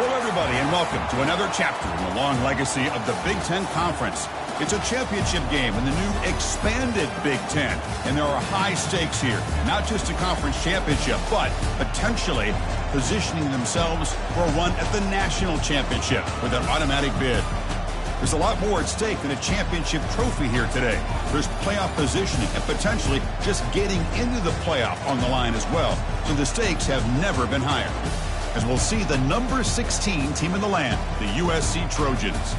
Hello, everybody, and welcome to another chapter in the long legacy of the Big 10 Conference. It's a championship game in the new expanded Big 10, and there are high stakes here. Not just a conference championship, but potentially positioning themselves for a run at the national championship with an automatic bid. There's a lot more at stake than a championship trophy here today. There's playoff positioning and potentially just getting into the playoff on the line as well. So the stakes have never been higher. As we'll see the number 16 team in the land, the USC Trojans,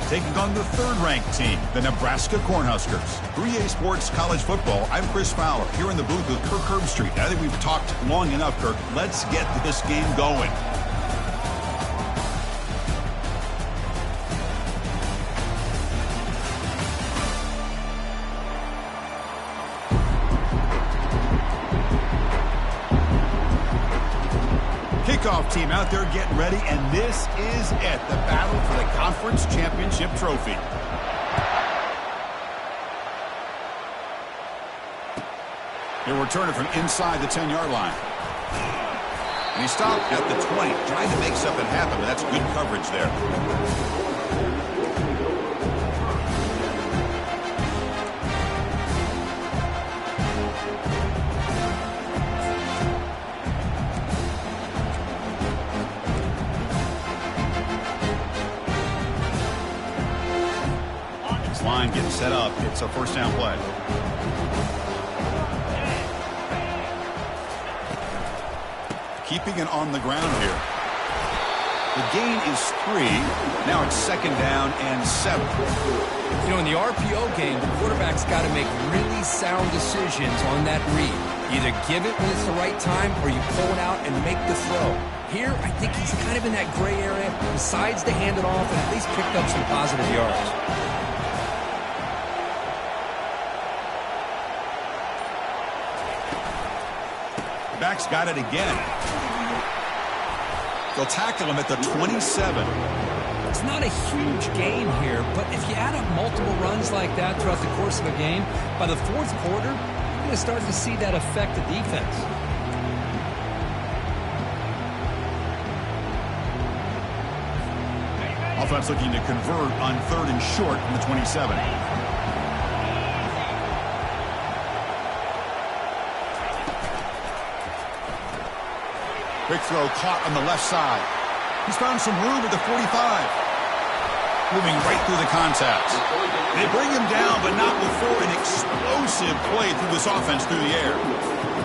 taking on the third-ranked team, the Nebraska Cornhuskers. 3A Sports College Football, I'm Chris Fowler, here in the booth with Kirk Herbstreit. I think we've talked long enough, Kirk. Let's get this game going. Kickoff team out there getting ready, and this is it, the battle for the conference championship trophy. He'll return it from inside the 10-yard line. And he stopped at the 20, trying to make something happen, but that's good coverage there. Line getting set up. It's a first down play. Keeping it on the ground here. The gain is 3. Now it's second down and 7. You know, in the RPO game, the quarterback's got to make really sound decisions on that read. Either give it when it's the right time or you pull it out and make the throw. Here, I think he's kind of in that gray area. Decides to hand it off and at least picked up some positive yards. Back's got it again. They'll tackle him at the 27. It's not a huge gain here, but if you add up multiple runs like that throughout the course of a game, by the fourth quarter, you're going to start to see that affect the defense. Offense looking to convert on 3rd and short from the 27. Quick throw caught on the left side. He's found some room at the 45. Moving right through the contacts. They bring him down, but not before an explosive play through this offense through the air.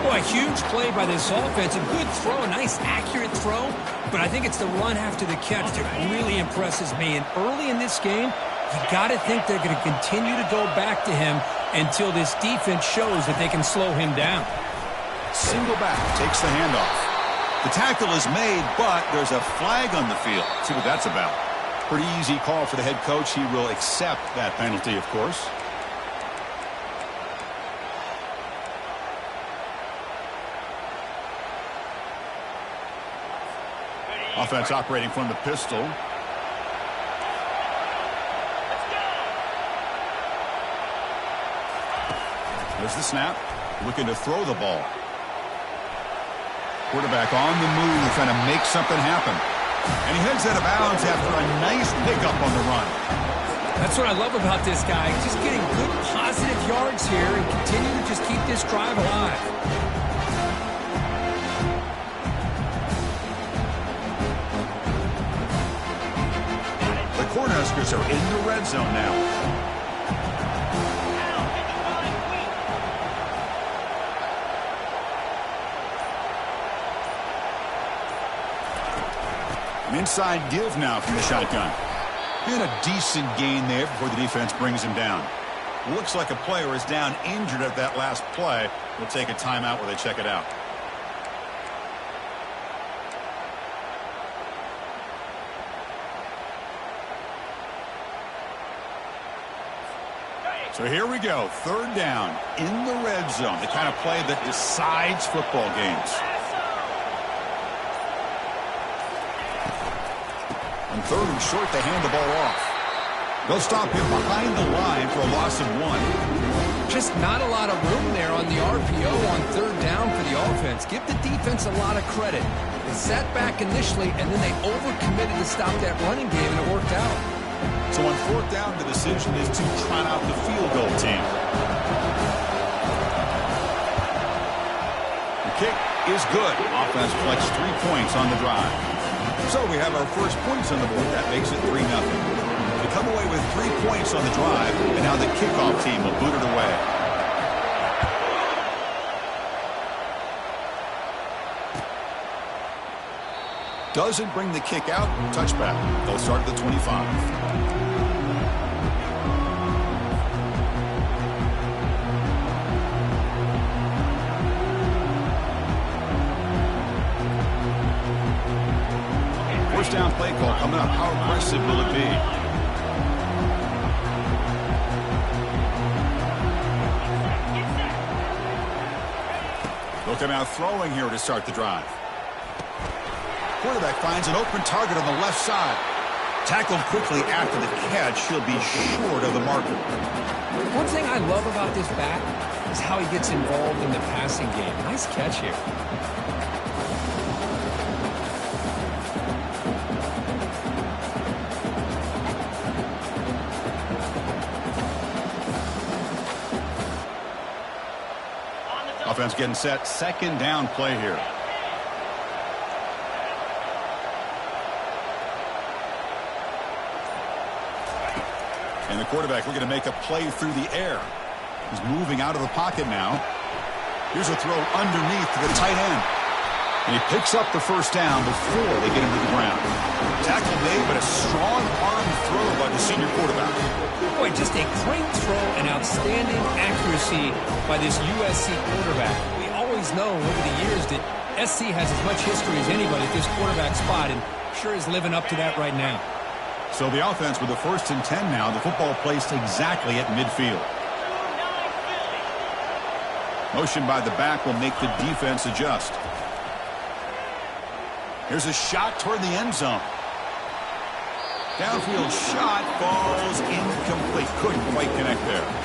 Boy, a huge play by this offense. A good throw, a nice accurate throw. But I think it's the run after the catch that really impresses me. And early in this game, you got to think they're going to continue to go back to him until this defense shows that they can slow him down. Single back takes the handoff. The tackle is made, but there's a flag on the field. See what that's about. Pretty easy call for the head coach. He will accept that penalty, of course. Offense operating from the pistol. There's the snap. Looking to throw the ball. Quarterback on the move, trying to make something happen. And he heads out of bounds after a nice pickup on the run. That's what I love about this guy. Just getting good positive yards here and continue to just keep this drive alive. The Cornhuskers are in the red zone now. An inside give now from the shotgun. And a decent gain there before the defense brings him down. Looks like a player is down injured at that last play. We'll take a timeout where they check it out. So here we go. 3rd down in the red zone. The kind of play that decides football games. On 3rd and short, they hand the ball off. They'll stop him behind the line for a loss of 1. Just not a lot of room there on the RPO on third down for the offense. Give the defense a lot of credit. They sat back initially, and then they overcommitted to stop that running game, and it worked out. So on fourth down, the decision is to trot out the field goal team. The kick is good. Offense collects 3 points on the drive. So we have our first points on the board. That makes it 3-0. They come away with 3 points on the drive, and now the kickoff team will boot it away. Doesn't bring the kick out. Touchback. They'll start at the 25. First down play call coming up. How aggressive will it be? They'll come out throwing here to start the drive. Quarterback finds an open target on the left side. Tackled quickly after the catch. He'll be short of the marker. One thing I love about this back is how he gets involved in the passing game. Nice catch here. Offense getting set. Second down play here. And the quarterback looking to make a play through the air. He's moving out of the pocket now. Here's a throw underneath to the tight end. And he picks up the first down before they get him to the ground. Tackle made, but a strong arm throw by the senior quarterback. Boy, just a great throw and outstanding accuracy by this USC quarterback. We always know over the years that SC has as much history as anybody at this quarterback spot, and sure is living up to that right now. So the offense with the 1st and 10 now. The football placed exactly at midfield. Motion by the back will make the defense adjust. Here's a shot toward the end zone. Downfield shot falls incomplete. Couldn't quite connect there.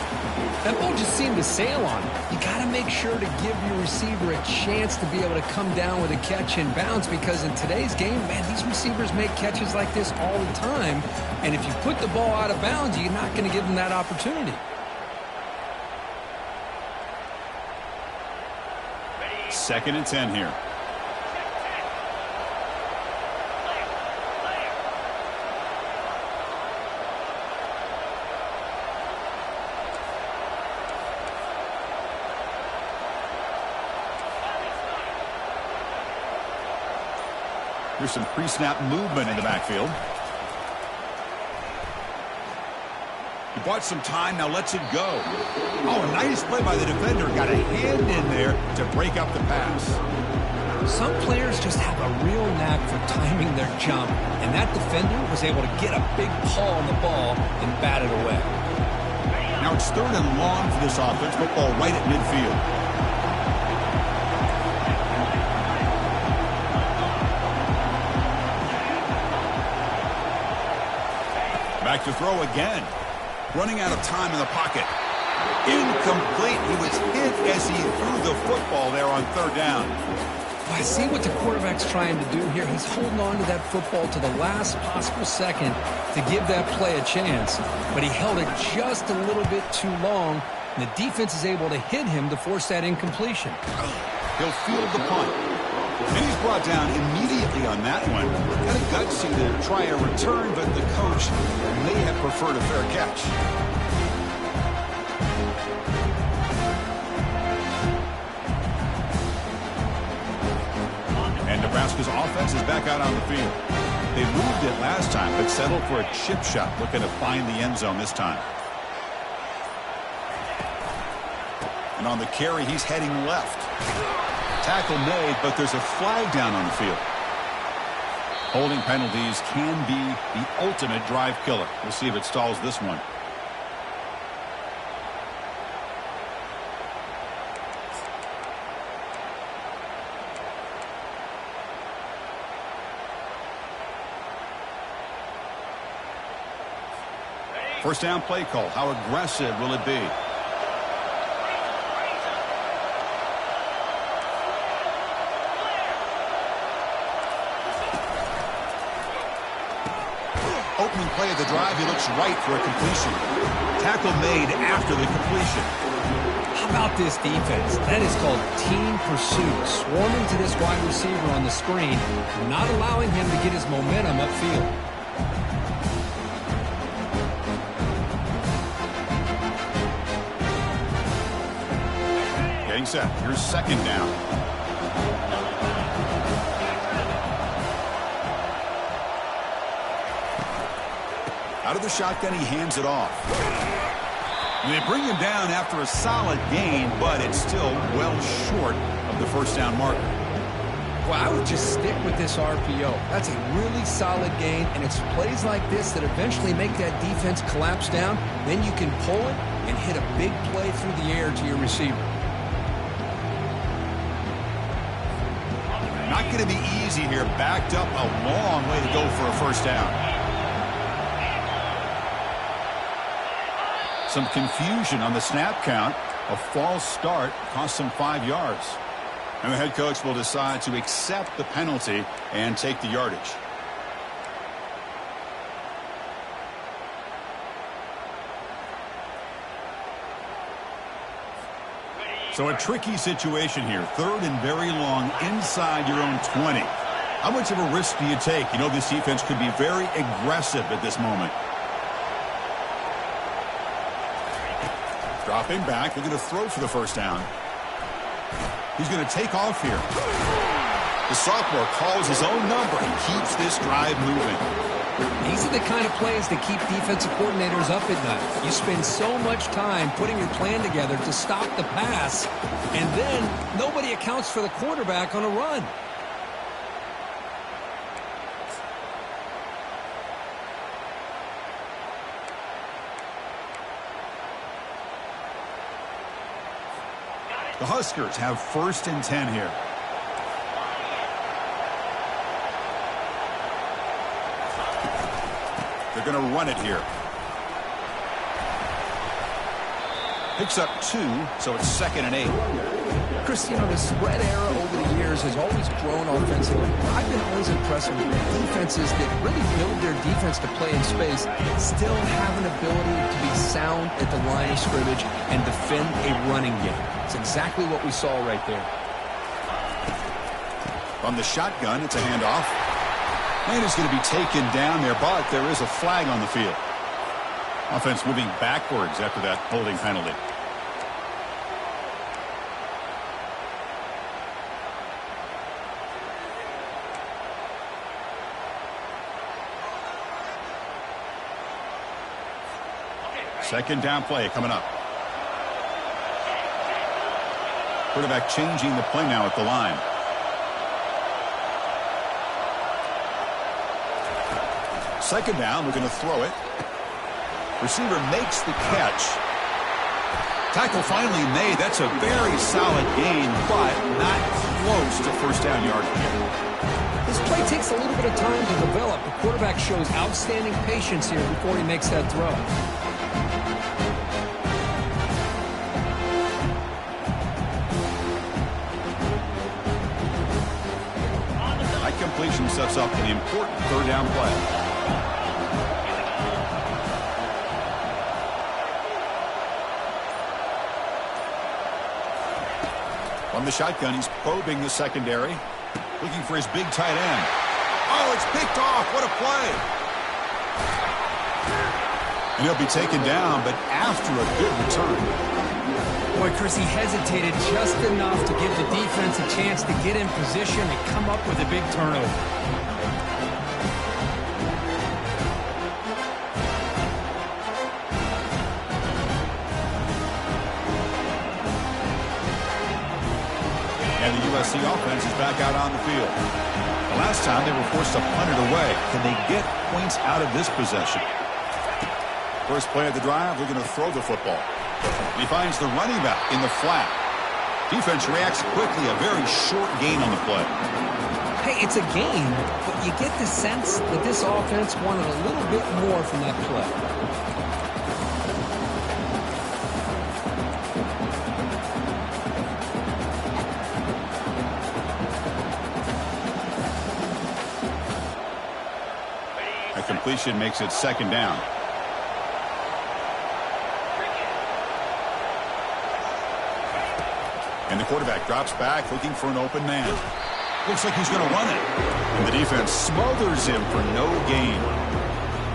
That ball just seemed to sail on. You got to make sure to give your receiver a chance to be able to come down with a catch and bounce, because in today's game, man, these receivers make catches like this all the time. And if you put the ball out of bounds, you're not going to give them that opportunity. Second and 10 here. Here's some pre-snap movement in the backfield. He bought some time, now lets it go. Oh, nice play by the defender. Got a hand in there to break up the pass. Some players just have a real knack for timing their jump, and that defender was able to get a big paw on the ball and bat it away. Now it's 3rd and long for this offense. Football right at midfield. Back to throw again. Running out of time in the pocket. Incomplete. He was hit as he threw the football there on 3rd down. Well, I see what the quarterback's trying to do here. He's holding on to that football to the last possible second to give that play a chance. But he held it just a little bit too long, and the defense is able to hit him to force that incompletion. He'll field the punt. And he's brought down immediately on that one. Kind of gutsy to try a return, but the coach may have preferred a fair catch. And Nebraska's offense is back out on the field. They moved it last time, but settled for a chip shot, looking to find the end zone this time. And on the carry, he's heading left. Tackle made, but there's a flag down on the field. Holding penalties can be the ultimate drive killer. We'll see if it stalls this one. First down play call. How aggressive will it be? play of the drive, he looks right for a completion. Tackle made after the completion. How about this defense? That is called team pursuit. Swarming to this wide receiver on the screen, not allowing him to get his momentum upfield. Getting set. Here's second down. Out of the shotgun, he hands it off. They bring him down after a solid gain, but it's still well short of the first down marker. Well, I would just stick with this RPO. That's a really solid gain, and it's plays like this that eventually make that defense collapse down. Then you can pull it and hit a big play through the air to your receiver. Not going to be easy here. Backed up a long way to go for a first down. Some confusion on the snap count. A false start cost him 5 yards. And the head coach will decide to accept the penalty and take the yardage. So a tricky situation here. Third and very long inside your own 20. How much of a risk do you take? You know this defense could be very aggressive at this moment. Dropping back, looking to throw for the first down. He's going to take off here. The sophomore calls his own number and keeps this drive moving. These are the kind of plays that keep defensive coordinators up at night. You spend so much time putting your plan together to stop the pass, and then nobody accounts for the quarterback on a run. The Huskers have first and 10 here. They're going to run it here. Picks up 2, so it's 2nd and 8. Chris, you know, the spread era over the years has always grown offensively. I've been always impressed with defenses that really build their defense to play in space, still have an ability to be sound at the line of scrimmage and defend a running game. It's exactly what we saw right there. From the shotgun, it's a handoff. And it's going to be taken down there, but there is a flag on the field. Offense moving backwards after that holding penalty. Second down play coming up. Quarterback changing the play now at the line. Second down, we're going to throw it. Receiver makes the catch. Tackle finally made. That's a very solid gain, but not close to first down yardage. This play takes a little bit of time to develop. The quarterback shows outstanding patience here before he makes that throw. That completion sets up an important third down play. From the shotgun, he's probing the secondary, looking for his big tight end. Oh, it's picked off. What a play. And he'll be taken down, but after a good return. Boy, Chris, he hesitated just enough to give the defense a chance to get in position and come up with a big turnover. And the USC offense is back out on the field. The last time they were forced to punt it away. Can they get points out of this possession? First play of the drive, they're going to throw the football. He finds the running back in the flat. Defense reacts quickly, a very short gain on the play. Hey, it's a gain, but you get the sense that this offense wanted a little bit more from that play. completion makes it second down. And the quarterback drops back looking for an open man. Looks like he's going to run it. And the defense smothers him for no gain.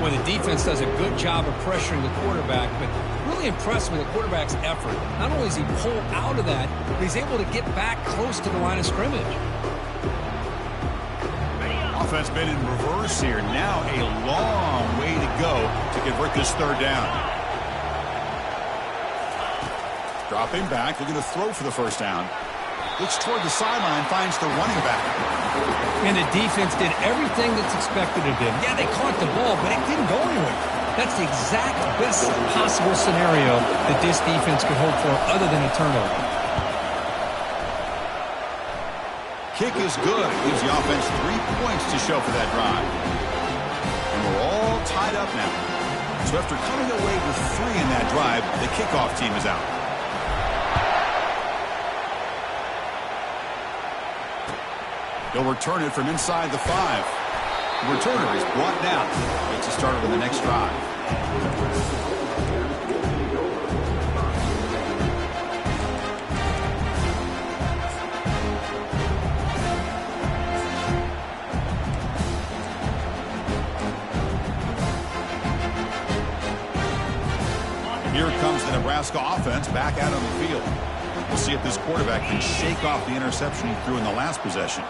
Well, the defense does a good job of pressuring the quarterback, but really impressed with the quarterback's effort. Not only does he pull out of that, but he's able to get back close to the line of scrimmage. Offense been in reverse here. Now a long way to go to convert this third down. Dropping back, looking to throw for the first down. Looks toward the sideline, finds the running back. And the defense did everything that's expected of them. Yeah, they caught the ball, but it didn't go anywhere. That's the exact best possible scenario that this defense could hope for other than a turnover. Kick is good. It gives the offense 3 points to show for that drive. And we're all tied up now. So after coming away with 3 in that drive, the kickoff team is out. They'll return it from inside the 5. The returner is brought down. Makes a start over the next drive. Here comes the Nebraska offense back out on the field. We'll see if this quarterback can shake off the interception he threw in the last possession.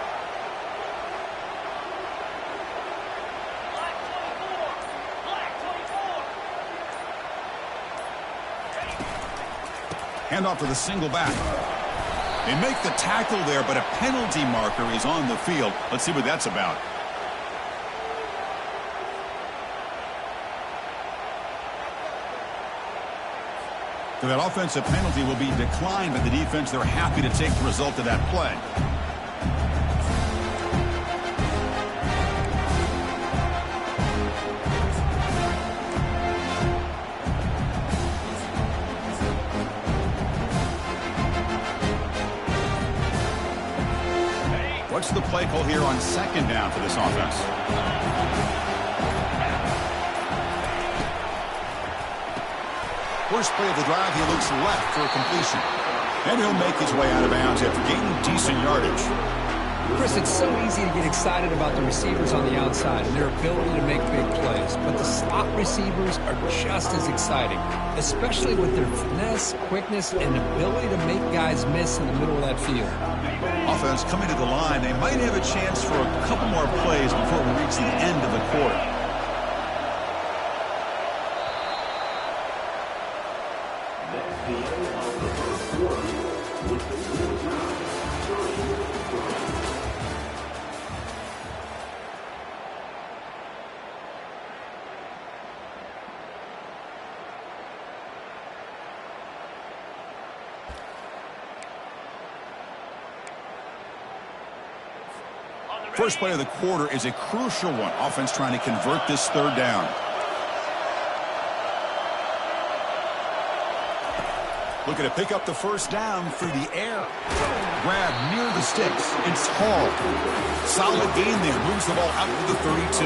Handoff to the single back. They make the tackle there, but a penalty marker is on the field. Let's see what that's about. So that offensive penalty will be declined by the defense. They're happy to take the result of that play. What's the play call here on second down for this offense? First play of the drive, he looks left for a completion. And he'll make his way out of bounds after gaining decent yardage. Chris, it's so easy to get excited about the receivers on the outside and their ability to make big plays. But the slot receivers are just as exciting, especially with their finesse, quickness, and ability to make guys miss in the middle of that field. Offense coming to the line. They might have a chance for a couple more plays before we reach the end of the quarter. First play of the quarter is a crucial one. Offense trying to convert this third down. Looking to pick up the first down through the air. Grab near the sticks. It's Hall. Solid gain there. Moves the ball out to the 32.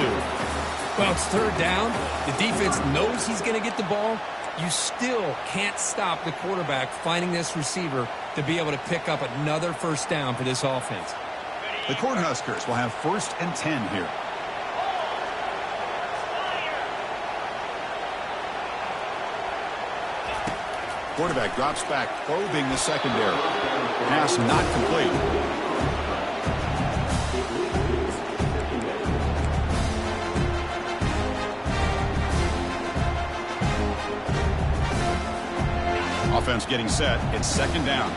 Well, it's third down. The defense knows he's going to get the ball. You still can't stop the quarterback finding this receiver to be able to pick up another first down for this offense. The Cornhuskers will have 1st and 10 here. Quarterback drops back, probing the secondary. Pass not complete. Offense getting set. It's second down.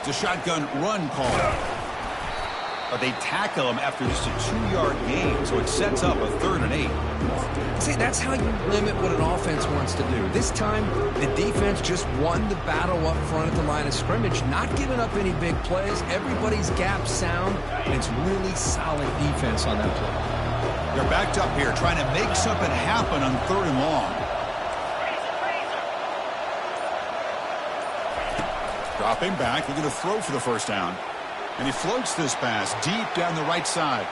It's a shotgun run call. But they tackle him after just a 2-yard gain, so it sets up a 3rd and 8. See, that's how you limit what an offense wants to do. This time, the defense just won the battle up front at the line of scrimmage, not giving up any big plays. Everybody's gap sound, and it's really solid defense on that play. They're backed up here, trying to make something happen on 3rd and long. Dropping back, looking to throw for the first down. And he floats this pass deep down the right side.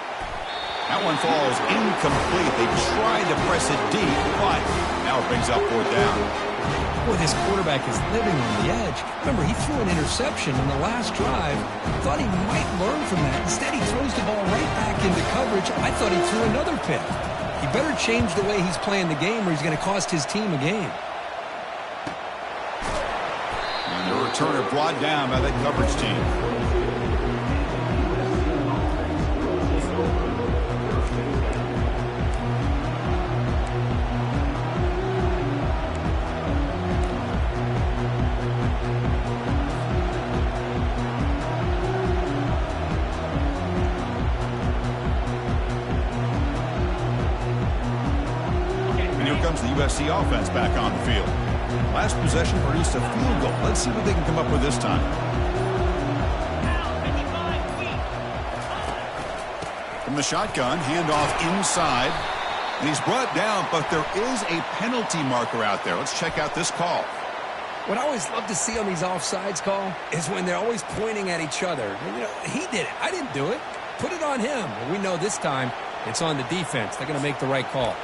That one falls incomplete. They tried to press it deep, but now it brings up 4th down. Boy, this quarterback is living on the edge. Remember, he threw an interception in the last drive. Thought he might learn from that. Instead, he throws the ball right back into coverage. I thought he threw another pick. He better change the way he's playing the game or he's going to cost his team a game. And the returner brought down by that coverage team. Comes the USC offense back on the field. Last possession produced a field goal. Let's see what they can come up with this time. From the shotgun, handoff inside. And he's brought down, but there is a penalty marker out there. Let's check out this call. What I always love to see on these offsides call is when they're always pointing at each other. And, you know, he did it. I didn't do it. Put it on him. Well, we know this time it's on the defense. They're going to make the right call.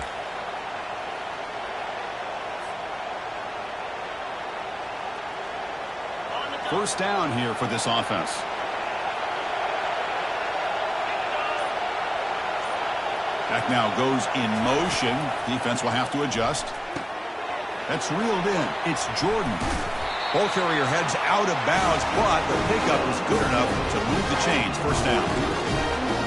First down here for this offense. Back now goes in motion. Defense will have to adjust. That's reeled in. It's Jordan. Ball carrier heads out of bounds, but the pickup is good enough to move the chains. First down.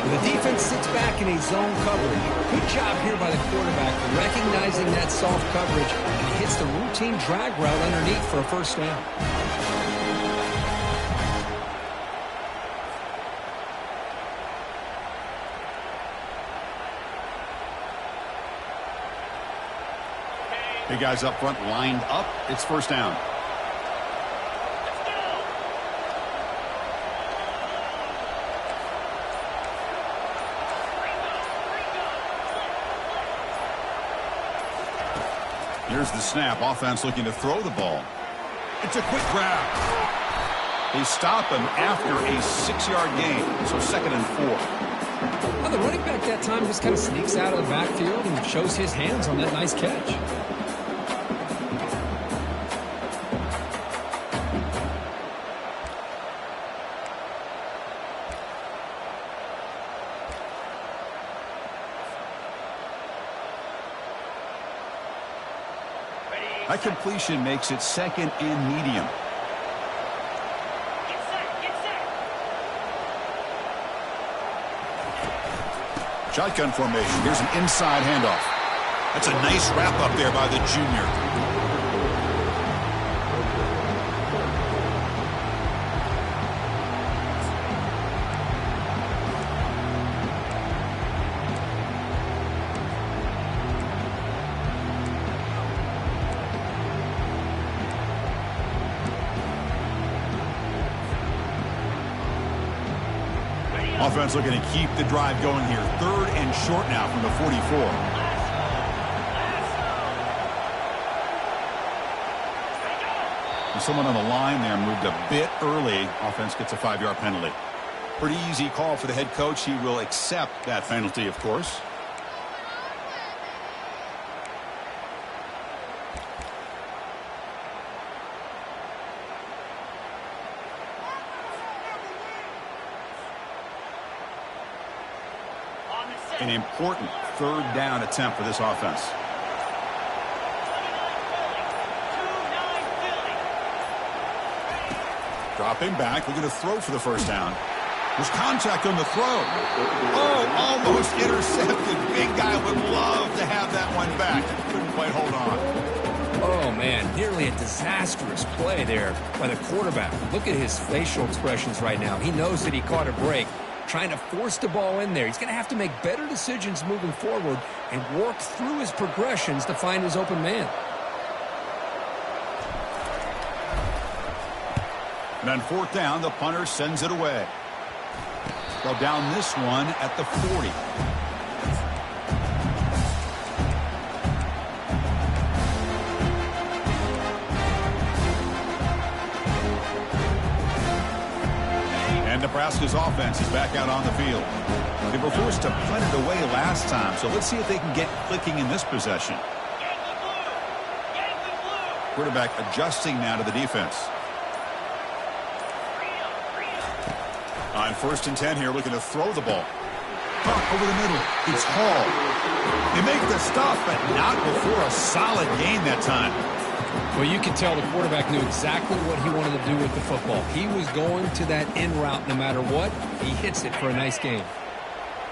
The defense sits back in a zone coverage. Good job here by the quarterback recognizing that soft coverage, and he hits the routine drag route underneath for a first down. Big guys up front lined up. It's first down. Here's the snap. Offense looking to throw the ball. It's a quick grab. They stop him after a 6-yard gain. So 2nd and 4. Well, the running back that time just kind of sneaks out of the backfield and shows his hands on that nice catch. That completion makes it 2nd and medium. Shotgun formation. Here's an inside handoff. That's a nice wrap up there by the junior. Offense looking to keep the drive going here. 3rd and short now from the 44. And someone on the line there moved a bit early. Offense gets a 5-yard penalty. Pretty easy call for the head coach. He will accept that penalty, of course. An important 3rd down attempt for this offense. Dropping back, looking to throw for the first down. There's contact on the throw. Oh, almost intercepted. Big guy would love to have that one back. Couldn't quite hold on. Oh, man, nearly a disastrous play there by the quarterback. Look at his facial expressions right now. He knows that he caught a break. Trying to force the ball in there. He's going to have to make better decisions moving forward and work through his progressions to find his open man. And on 4th down, the punter sends it away. They'll down this one at the 40. Nebraska's offense is back out on the field. They were forced to punt it away last time, so let's see if they can get clicking in this possession. Quarterback adjusting now to the defense. On 1st and 10 here, looking to throw the ball. Pump over the middle. It's Hall. They make the stop, but not before a solid gain that time. Well, you can tell the quarterback knew exactly what he wanted to do with the football. He was going to that in route no matter what. He hits it for a nice gain.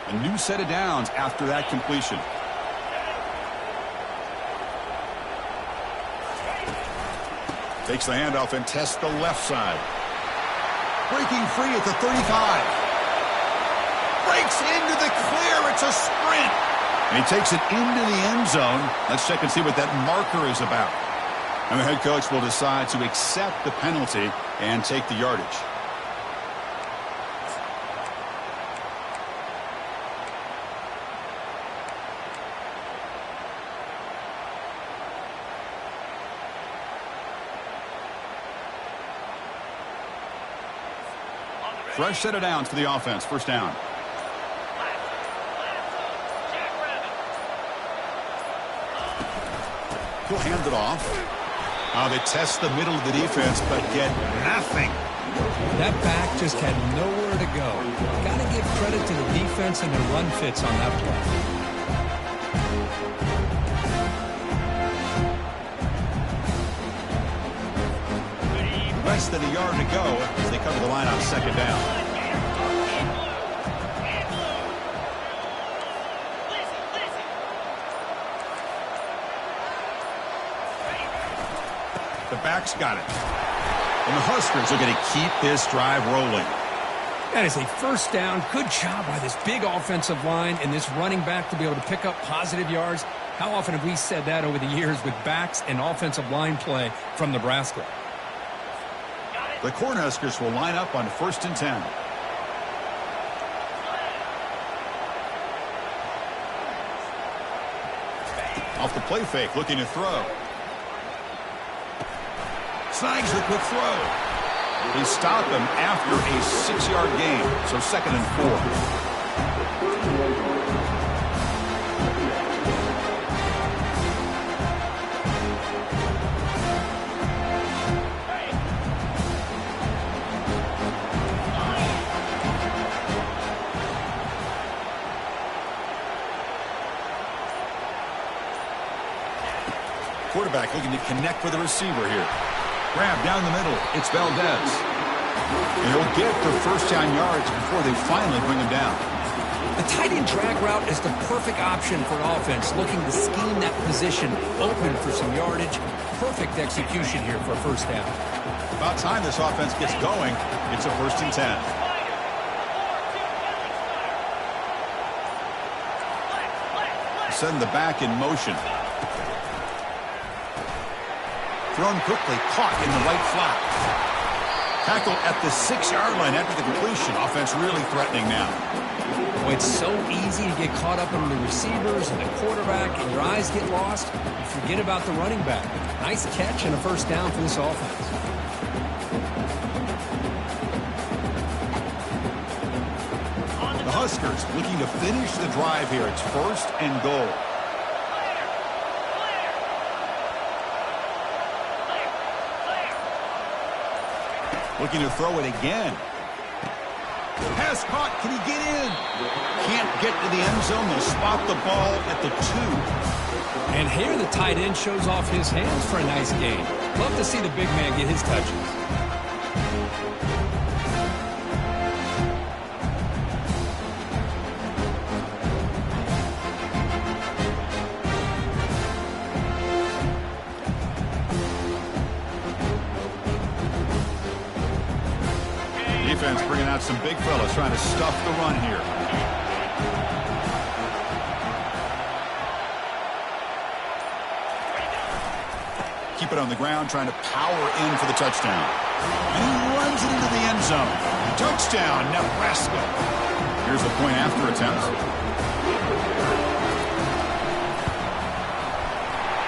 A new set of downs after that completion. Takes the handoff and tests the left side. Breaking free at the 35. Breaks into the clear. It's a sprint. And he takes it into the end zone. Let's check and see what that marker is about. And the head coach will decide to accept the penalty and take the yardage. Fresh set of downs for the offense. 1st down. He'll hand it off. They test the middle of the defense, but get nothing. That back just had nowhere to go. Got to give credit to the defense and their run fits on that play. Less than a yard to go as they cover the line on 2nd down. The back's got it. And the Huskers are going to keep this drive rolling. That is a 1st down. Good job by this big offensive line and this running back to be able to pick up positive yards. How often have we said that over the years with backs and offensive line play from Nebraska? The Cornhuskers will line up on 1st and 10. Off the play fake, looking to throw. Snags the quick throw. They stop him after a 6-yard gain, so 2nd and 4. Quarterback looking to connect with the receiver here. Grab down the middle. It's Valdez. And he'll get for 1st down yards before they finally bring him down. The tight end drag route is the perfect option for an offense looking to scheme that position open for some yardage. Perfect execution here for a 1st down. About time this offense gets going. It's a 1st and 10. Send the back in motion. Thrown quickly, caught in the right flat. Tackle at the 6-yard line after the completion. Offense really threatening now. Boy, it's so easy to get caught up in the receivers and the quarterback, and your eyes get lost. You forget about the running back. Nice catch and a 1st down for this offense. The Huskers looking to finish the drive here. It's 1st and goal. Looking to throw it again. Pass caught. Can he get in? Can't get to the end zone. They'll spot the ball at the 2. And here the tight end shows off his hands for a nice gain. Love to see the big man get his touches. Defense bringing out some big fellas trying to stuff the run here. Keep it on the ground, trying to power in for the touchdown. And he runs it into the end zone. Touchdown, Nebraska. Here's the point after attempt.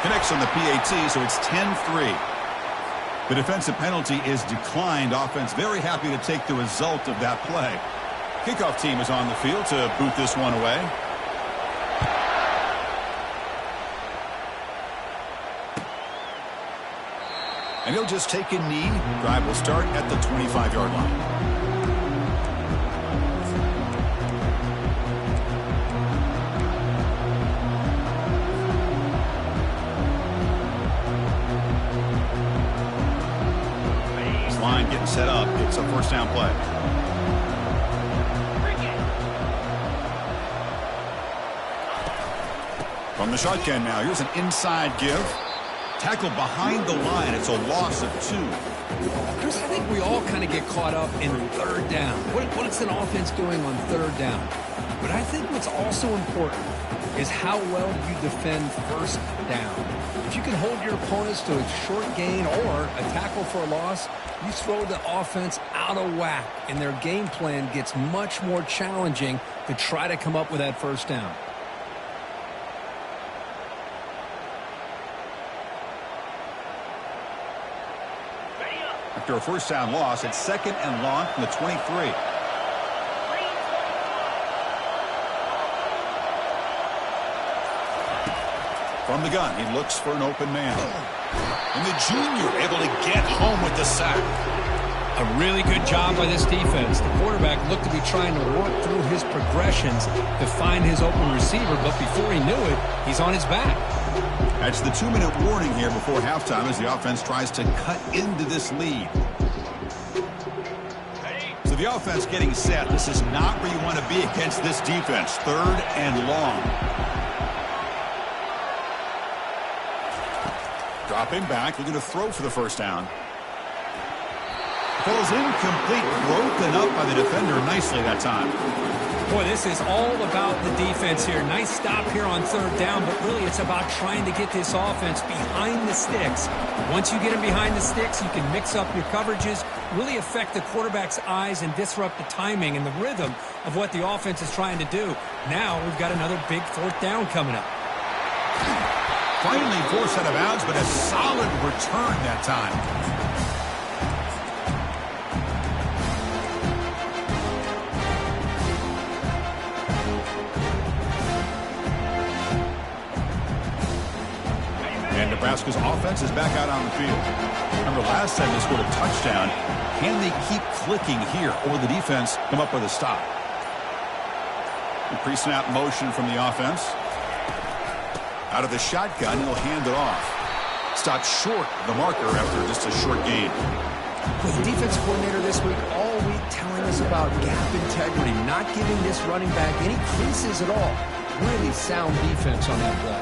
Connects on the PAT, so it's 10-3. The defensive penalty is declined. Offense very happy to take the result of that play. Kickoff team is on the field to boot this one away. And he'll just take a knee. Drive will start at the 25-yard line. This line getting set up. It's a first down play. From the shotgun now, here's an inside give. Tackle behind the line. It's a loss of 2. Chris, I think we all kind of get caught up in third down. What's an offense doing on third down? But I think what's also important is how well you defend first down. If you can hold your opponents to a short gain or a tackle for a loss, you throw the offense out of whack, and their game plan gets much more challenging to try to come up with that first down. After a first down loss, it's second and long from the 23. From the gun, he looks for an open man. And the junior able to get home with the sack. A really good job by this defense. The quarterback looked to be trying to work through his progressions to find his open receiver, but before he knew it, he's on his back. That's the 2-minute warning here before halftime as the offense tries to cut into this lead. So the offense getting set. This is not where you want to be against this defense. Third and long. Dropping back, looking to throw for the first down. Falls incomplete, broken up by the defender nicely that time. Boy, this is all about the defense here. Nice stop here on third down, but really it's about trying to get this offense behind the sticks. Once you get them behind the sticks, you can mix up your coverages, really affect the quarterback's eyes and disrupt the timing and the rhythm of what the offense is trying to do. Now we've got another big fourth down coming up. Finally forced out of bounds, but a solid return that time. And Nebraska's offense is back out on the field. Remember last time they scored a touchdown. Can they keep clicking here, or will the defense come up with a stop? The pre-snap motion from the offense. Out of the shotgun, he'll hand it off. Stopped short of the marker after just a short gain. With the defense coordinator this week, all week telling us about gap integrity, not giving this running back any creases at all. Really sound defense on that play.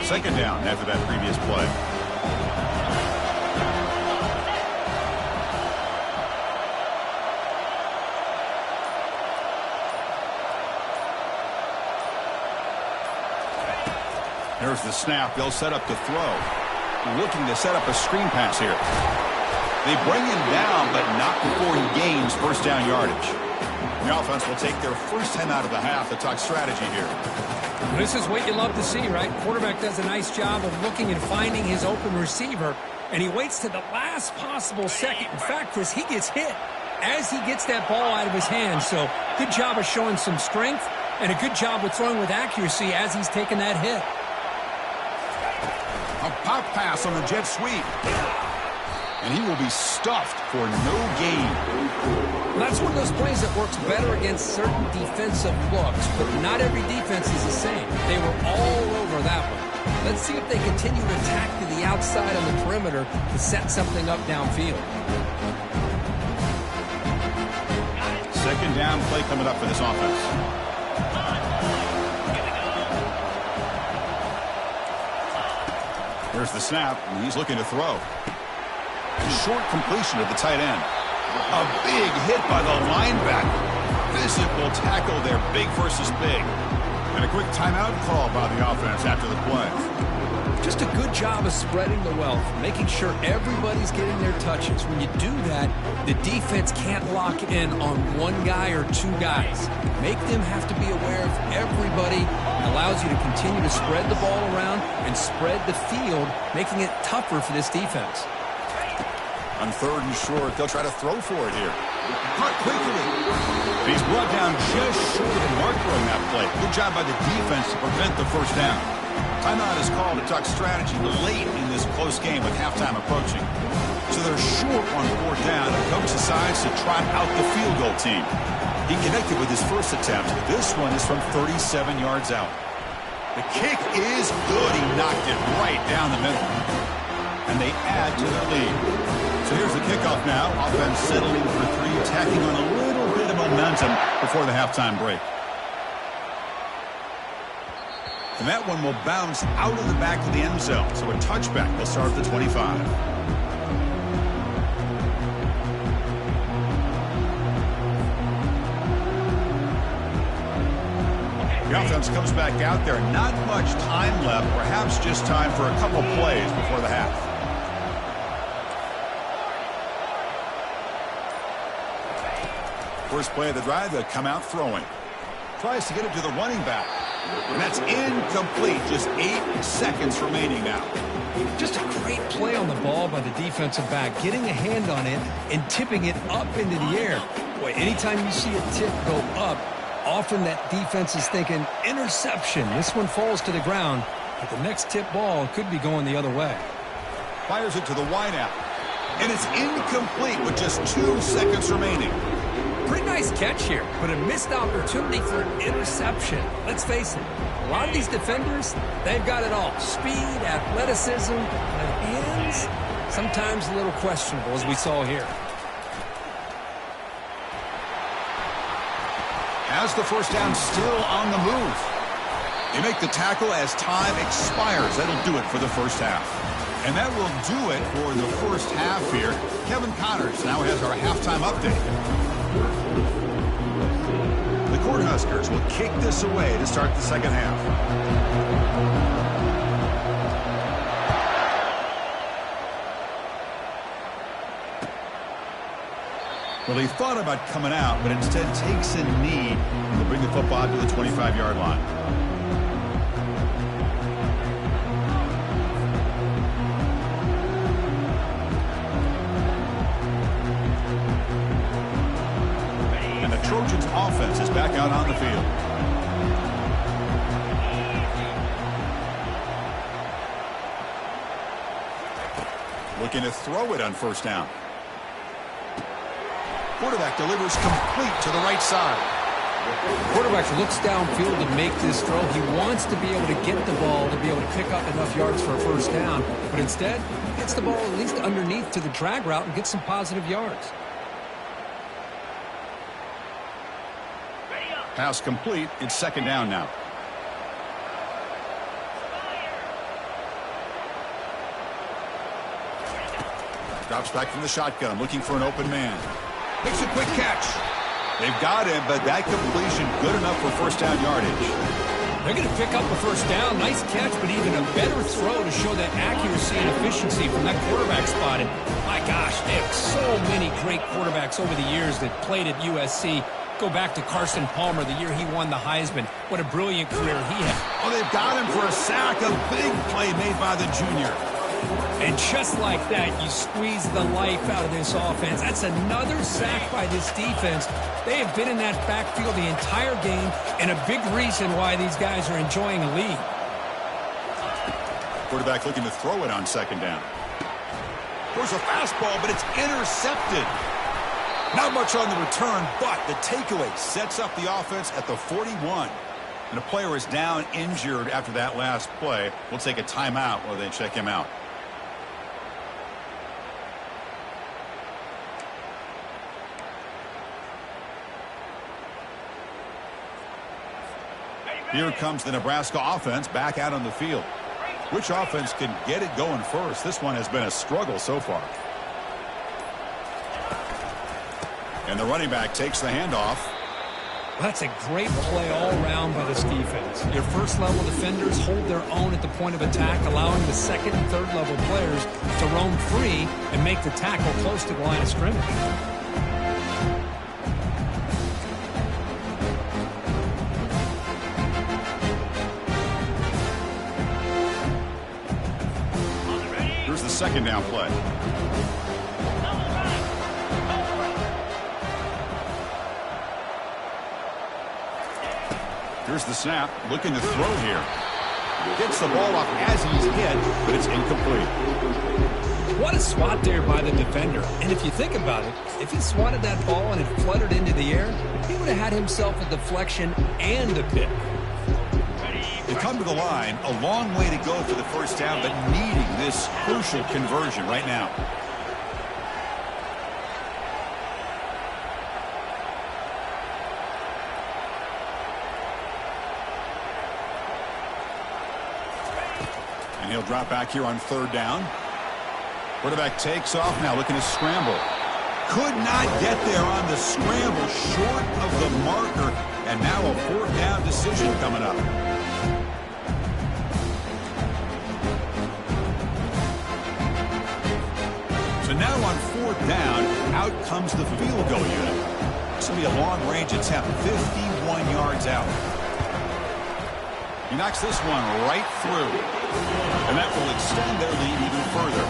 Second down after that previous play. There's the snap. They'll set up to throw. Looking to set up a screen pass here. They bring him down, but not before he gains first down yardage. The offense will take their first 10 out of the half to talk strategy here. This is what you love to see, right? Quarterback does a nice job of looking and finding his open receiver, and he waits to the last possible second. In fact, Chris, he gets hit as he gets that ball out of his hand. So good job of showing some strength and a good job of throwing with accuracy as he's taking that hit. A pop pass on the jet sweep. And he will be stuffed for no gain. That's one of those plays that works better against certain defensive looks, but not every defense is the same. They were all over that one. Let's see if they continue to attack to the outside on the perimeter to set something up downfield. Second down play coming up for this offense. There's the snap, and he's looking to throw. Short completion of the tight end. A big hit by the linebacker. Physical tackle there, big versus big. And a quick timeout call by the offense after the play. Just a good job of spreading the wealth, making sure everybody's getting their touches. When you do that, the defense can't lock in on one guy or two guys. Make them have to be aware of everybody. It allows you to continue to spread the ball around and spread the field, making it tougher for this defense. On 3rd and short, they'll try to throw for it here. Caught quickly. He's brought down just short of the marker on that play. Good job by the defense to prevent the first down. Timeout is called to talk strategy late in this close game with halftime approaching. So they're short on 4th down. The coach decides to trot out the field goal team. He connected with his first attempt. This one is from 37 yards out. The kick is good. He knocked it right down the middle. And they add to their lead. So here's the kickoff now. Offense settling for 3, attacking on a little bit of momentum before the halftime break. And that one will bounce out of the back of the end zone. So a touchback will start at the 25. The offense comes back out there. Not much time left. Perhaps just time for a couple plays before the half. First play of the drive, they'll come out throwing. Tries to get it to the running back. And that's incomplete. Just 8 seconds remaining now. Just a great play on the ball by the defensive back, getting a hand on it and tipping it up into the air. Boy, anytime you see a tip go up, often that defense is thinking interception. This one falls to the ground, but the next tip ball could be going the other way. Fires it to the wideout. And it's incomplete with just 2 seconds remaining. Pretty nice catch here, but a missed opportunity for an interception. Let's face it, a lot of these defenders, they've got it all. Speed, athleticism, but hands, sometimes a little questionable, as we saw here. Has the first down, still on the move. They make the tackle as time expires. That'll do it for the first half. And that will do it for the first half here. Kevin Connors now has our halftime update. The Cornhuskers will kick this away to start the second half. Well, he thought about coming out, but instead takes a knee to bring the football to the 25-yard line. And the Trojans' offense is back out on the field. Looking to throw it on first down. Quarterback delivers complete to the right side. Quarterback looks downfield to make this throw. He wants to be able to get the ball to be able to pick up enough yards for a first down, but instead gets the ball at least underneath to the drag route and gets some positive yards. Pass complete. It's second down now. Drops back from the shotgun, looking for an open man. Makes a quick catch. They've got him, but that completion good enough for first down yardage. They're going to pick up a first down. Nice catch, but even a better throw to show that accuracy and efficiency from that quarterback spot. And my gosh, they have so many great quarterbacks over the years that played at USC. Go back to Carson Palmer, the year he won the Heisman. What a brilliant career he had. Oh, they've got him for a sack. A big play made by the junior. And just like that, you squeeze the life out of this offense. That's another sack by this defense. They have been in that backfield the entire game, and a big reason why these guys are enjoying a lead. Quarterback looking to throw it on second down. There's a fastball, but it's intercepted. Not much on the return, but the takeaway sets up the offense at the 41. And a player is down injured after that last play. We'll take a timeout while they check him out. Here comes the Nebraska offense back out on the field. Which offense can get it going first? This one has been a struggle so far. And the running back takes the handoff. That's a great play all around by this defense. Your first-level defenders hold their own at the point of attack, allowing the second and third-level players to roam free and make the tackle close to the line of scrimmage. Here's the second down play. Here's the snap, looking to throw here. Gets the ball off as he's hit, but it's incomplete. What a swat there by the defender. And if you think about it, if he swatted that ball and it fluttered into the air, he would have had himself a deflection and a pick. They come to the line, a long way to go for the first down, but needing this crucial conversion right now. And he'll drop back here on third down. Quarterback takes off now, looking to scramble. Could not get there on the scramble, short of the marker, and now a fourth down decision coming up. So now on fourth down, out comes the field goal unit. This will be a long-range attempt, 51 yards out. He knocks this one right through, and that will extend their lead even further.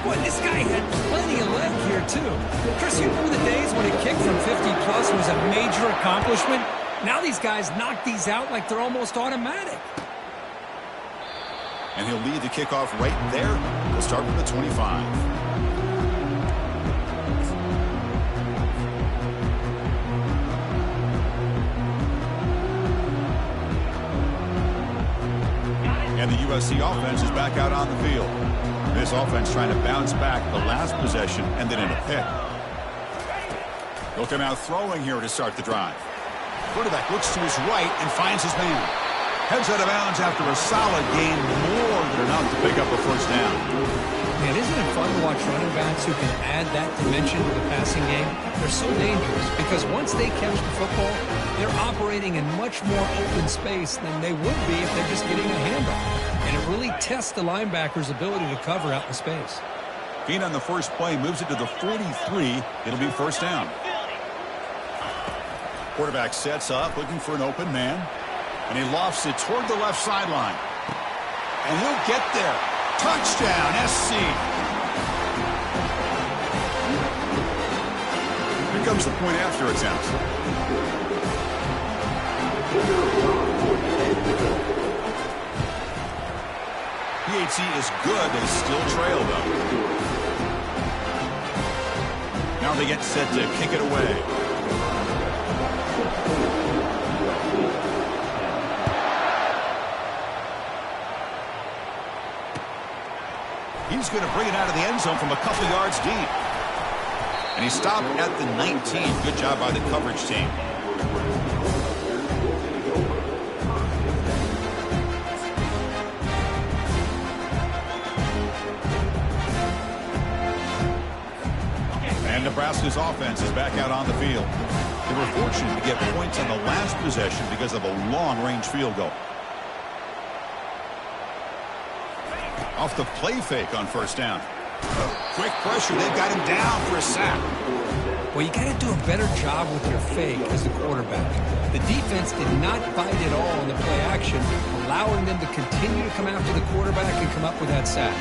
Boy, this guy had plenty of leg here, too. Chris, you remember the days when a kick from 50-plus was a major accomplishment? Now these guys knock these out like they're almost automatic. And he'll lead the kickoff right there. We'll start with the 25. And the USC offense is back out on the field. This offense trying to bounce back the last possession and then in a pick. He'll come out throwing here to start the drive. Quarterback looks to his right and finds his man. Heads out of bounds after a solid gain, more than enough to pick up a first down. Man, isn't it fun to watch running backs who can add that dimension to the passing game? They're so dangerous because once they catch the football, they're operating in much more open space than they would be if they're just getting a handoff. And it really tests the linebacker's ability to cover out in space. Gain on the first play moves it to the 43. It'll be first down. Quarterback sets up, looking for an open man. And he lofts it toward the left sideline. And he'll get there. Touchdown, SC. Here comes the point after attempt. PAT is good. They still trail, though. Now they get set to kick it away. He's going to bring it out of the end zone from a couple yards deep. And he stopped at the 19. Good job by the coverage team. And Nebraska's offense is back out on the field. They were fortunate to get points on the last possession because of a long-range field goal. Off the play fake on first down. Quick pressure. They've got him down for a sack. Well, you got to do a better job with your fake as the quarterback. The defense did not bite at all on the play action, allowing them to continue to come after the quarterback and come up with that sack.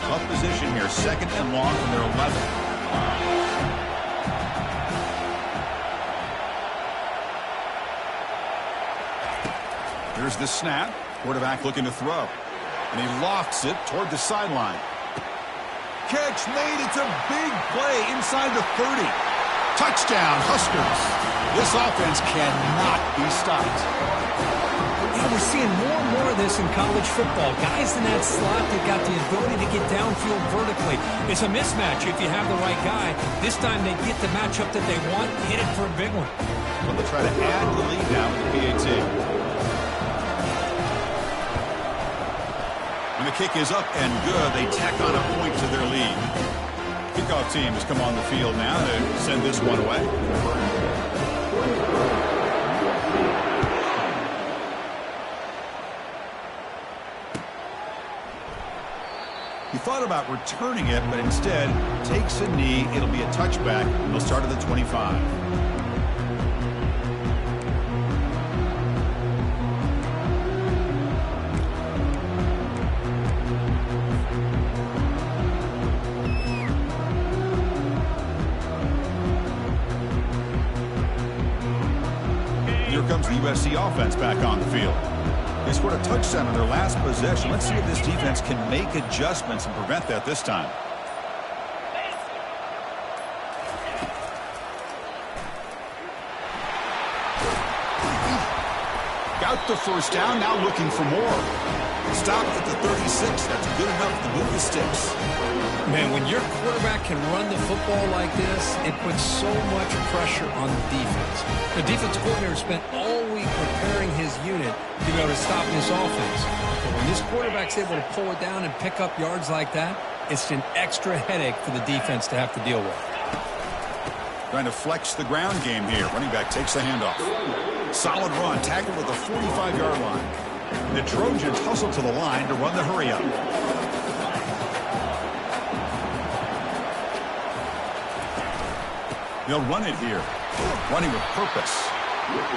Tough position here. Second and long from their 11. Here's the snap. Quarterback looking to throw. And he lofts it toward the sideline. Catch made. It's a big play inside the 30. Touchdown, Huskers. This offense cannot be stopped. Yeah, we're seeing more and more of this in college football. Guys in that slot that got the ability to get downfield vertically. It's a mismatch if you have the right guy. This time they get the matchup that they want, hit it for a big one. Well, they'll try to add the lead now with the PAT. When the kick is up and good, they tack on a point to their lead. Kickoff team has come on the field now to send this one away. He thought about returning it, but instead takes a knee. It'll be a touchback, and they'll start at the 25. Here comes the USC offense back on the field. They scored a touchdown on their last possession. Let's see if this defense can make adjustments and prevent that this time. Got the first down, now looking for more. Stopped at the 36. That's good enough to move the sticks. Man, when your quarterback can run the football like this, it puts so much pressure on the defense. The defense coordinator spent all week preparing his unit to be able to stop this offense. But when this quarterback's able to pull it down and pick up yards like that, it's an extra headache for the defense to have to deal with. Trying to flex the ground game here. Running back takes the handoff. Solid run, tackled at the 45-yard line. The Trojans hustle to the line to run the hurry-up. They'll run it here. Running with purpose.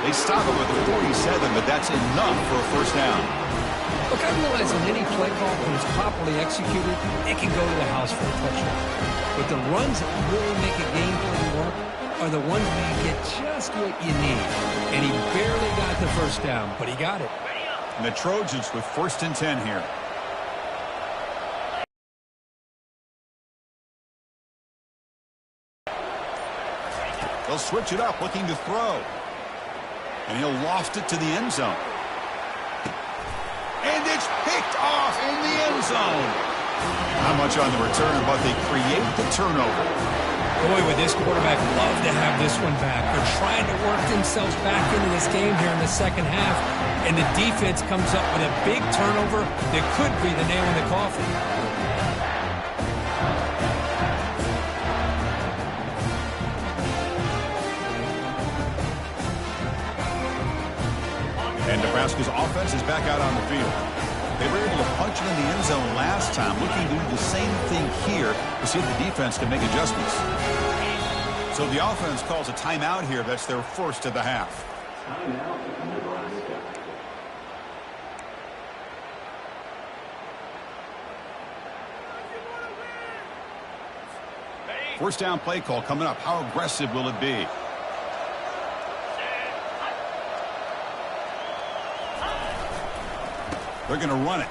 They stop him at the 47, but that's enough for a first down. Look, I realize in any play call, when it's properly executed, it can go to the house for a touchdown. But the runs that really make a game plan work are the ones where you get just what you need. And he barely got the first down, but he got it. And the Trojans with 1st and 10 here. They'll switch it up, looking to throw. And he'll loft it to the end zone. And it's picked off in the end zone. Not much on the return, but they create the turnover. Boy, would this quarterback love to have this one back. They're trying to work themselves back into this game here in the second half. And the defense comes up with a big turnover that could be the nail in the coffin. And Nebraska's offense is back out on the field. They were able to punch it in the end zone last time, looking to do the same thing here to see if the defense can make adjustments. So the offense calls a timeout here. That's their first of the half. First down play call coming up. How aggressive will it be? They're going to run it.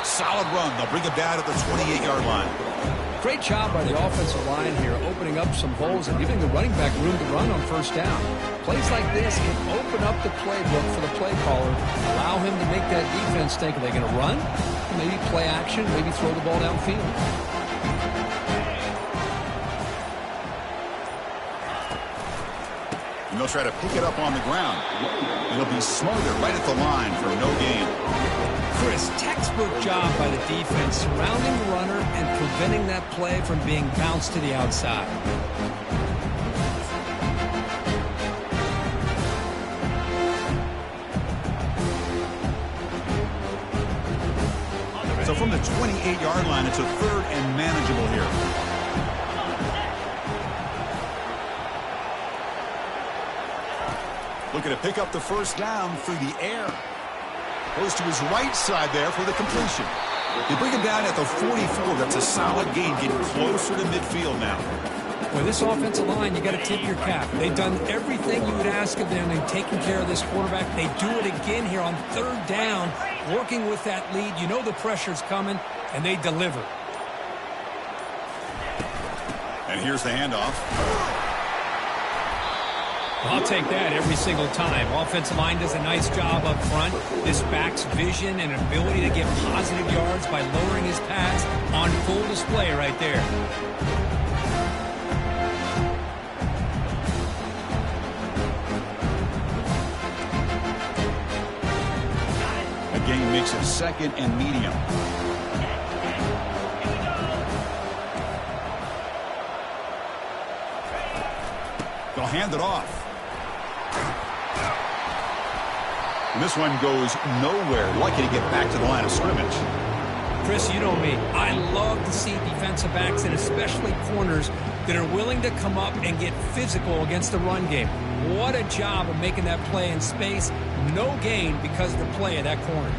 Solid run. They'll bring it down at the 28-yard line. Great job by the offensive line here, opening up some holes and giving the running back room to run on first down. Plays like this can open up the playbook for the play caller, allow him to make that defense think, are they going to run? Maybe play action, maybe throw the ball downfield. And they'll try to pick it up on the ground. It'll be smothered right at the line for no gain. Chris, textbook job by the defense surrounding the runner and preventing that play from being bounced to the outside. So from the 28-yard line, it's a 3rd and manageable here. Looking to pick up the first down through the air. Goes to his right side there for the completion. They bring him down at the 44. That's a solid gain, getting closer to midfield now. Well, this offensive line, you got to tip your cap. They've done everything you would ask of them in taking care of this quarterback. They do it again here on 3rd down, working with that lead. You know the pressure's coming, and they deliver. And here's the handoff. I'll take that every single time. Offensive line does a nice job up front. This back's vision and ability to get positive yards by lowering his pads on full display right there. The game makes it 2nd and medium. hand it off. And this one goes nowhere. Lucky to get back to the line of scrimmage. Chris, you know me. I love to see defensive backs and especially corners that are willing to come up and get physical against the run game. What a job of making that play in space. No gain because of the play of that corner.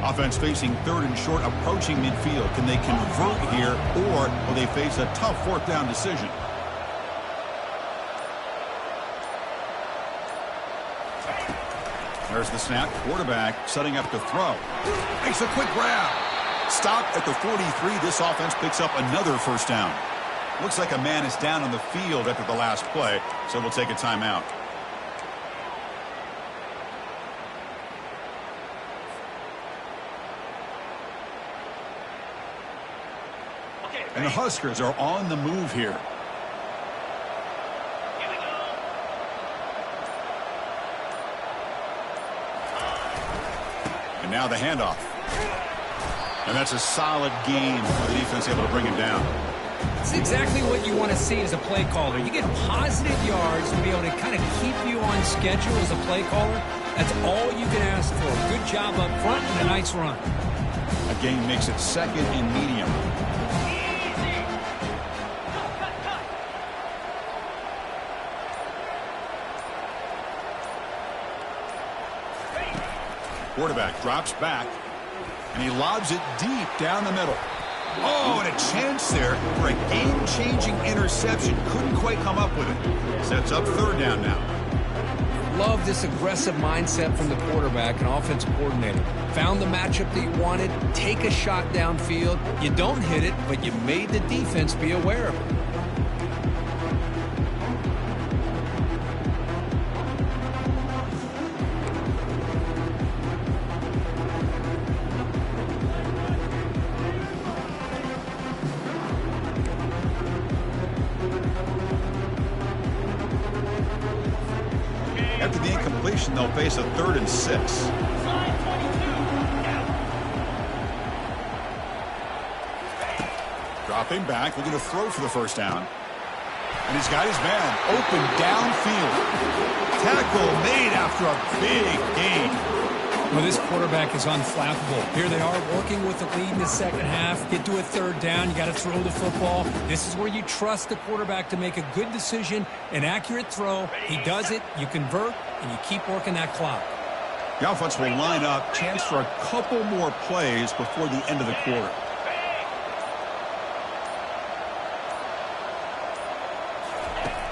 Offense facing third and short, approaching midfield. Can they convert here, or will they face a tough fourth down decision? There's the snap. Quarterback setting up to throw. Makes a quick grab. Stop at the 43. This offense picks up another first down. Looks like a man is down on the field after the last play, so we'll take a timeout. And the Huskers are on the move here. And now the handoff. And that's a solid game for the defense able to bring him down. It's exactly what you want to see as a play caller. You get positive yards to be able to kind of keep you on schedule as a play caller. That's all you can ask for. Good job up front and a nice run. A gain makes it second and medium. Quarterback drops back, and he lobs it deep down the middle. Oh, and a chance there for a game-changing interception. Couldn't quite come up with it. Sets up third down now. Love this aggressive mindset from the quarterback and offensive coordinator. Found the matchup that you wanted. Take a shot downfield. You don't hit it, but you made the defense be aware of it. After the incompletion, they'll face a 3rd and 6. Dropping back, looking to throw for the first down. And he's got his man open downfield. Tackle made after a big gain. Well, this quarterback is unflappable. Here they are working with the lead in the second half. Get to a third down. You got to throw the football. This is where you trust the quarterback to make a good decision, an accurate throw. He does it, you convert, and you keep working that clock. The offense will line up. Chance for a couple more plays before the end of the quarter.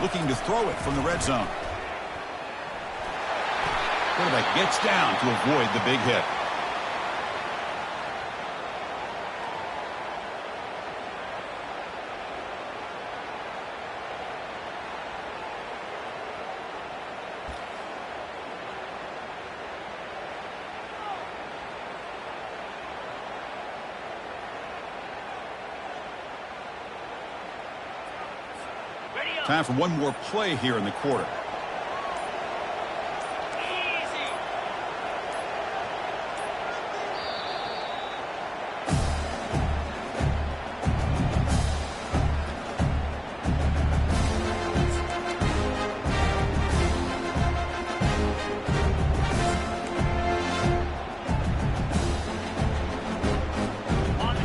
Looking to throw it from the red zone. Quarterback gets down to avoid the big hit. Time for one more play here in the quarter.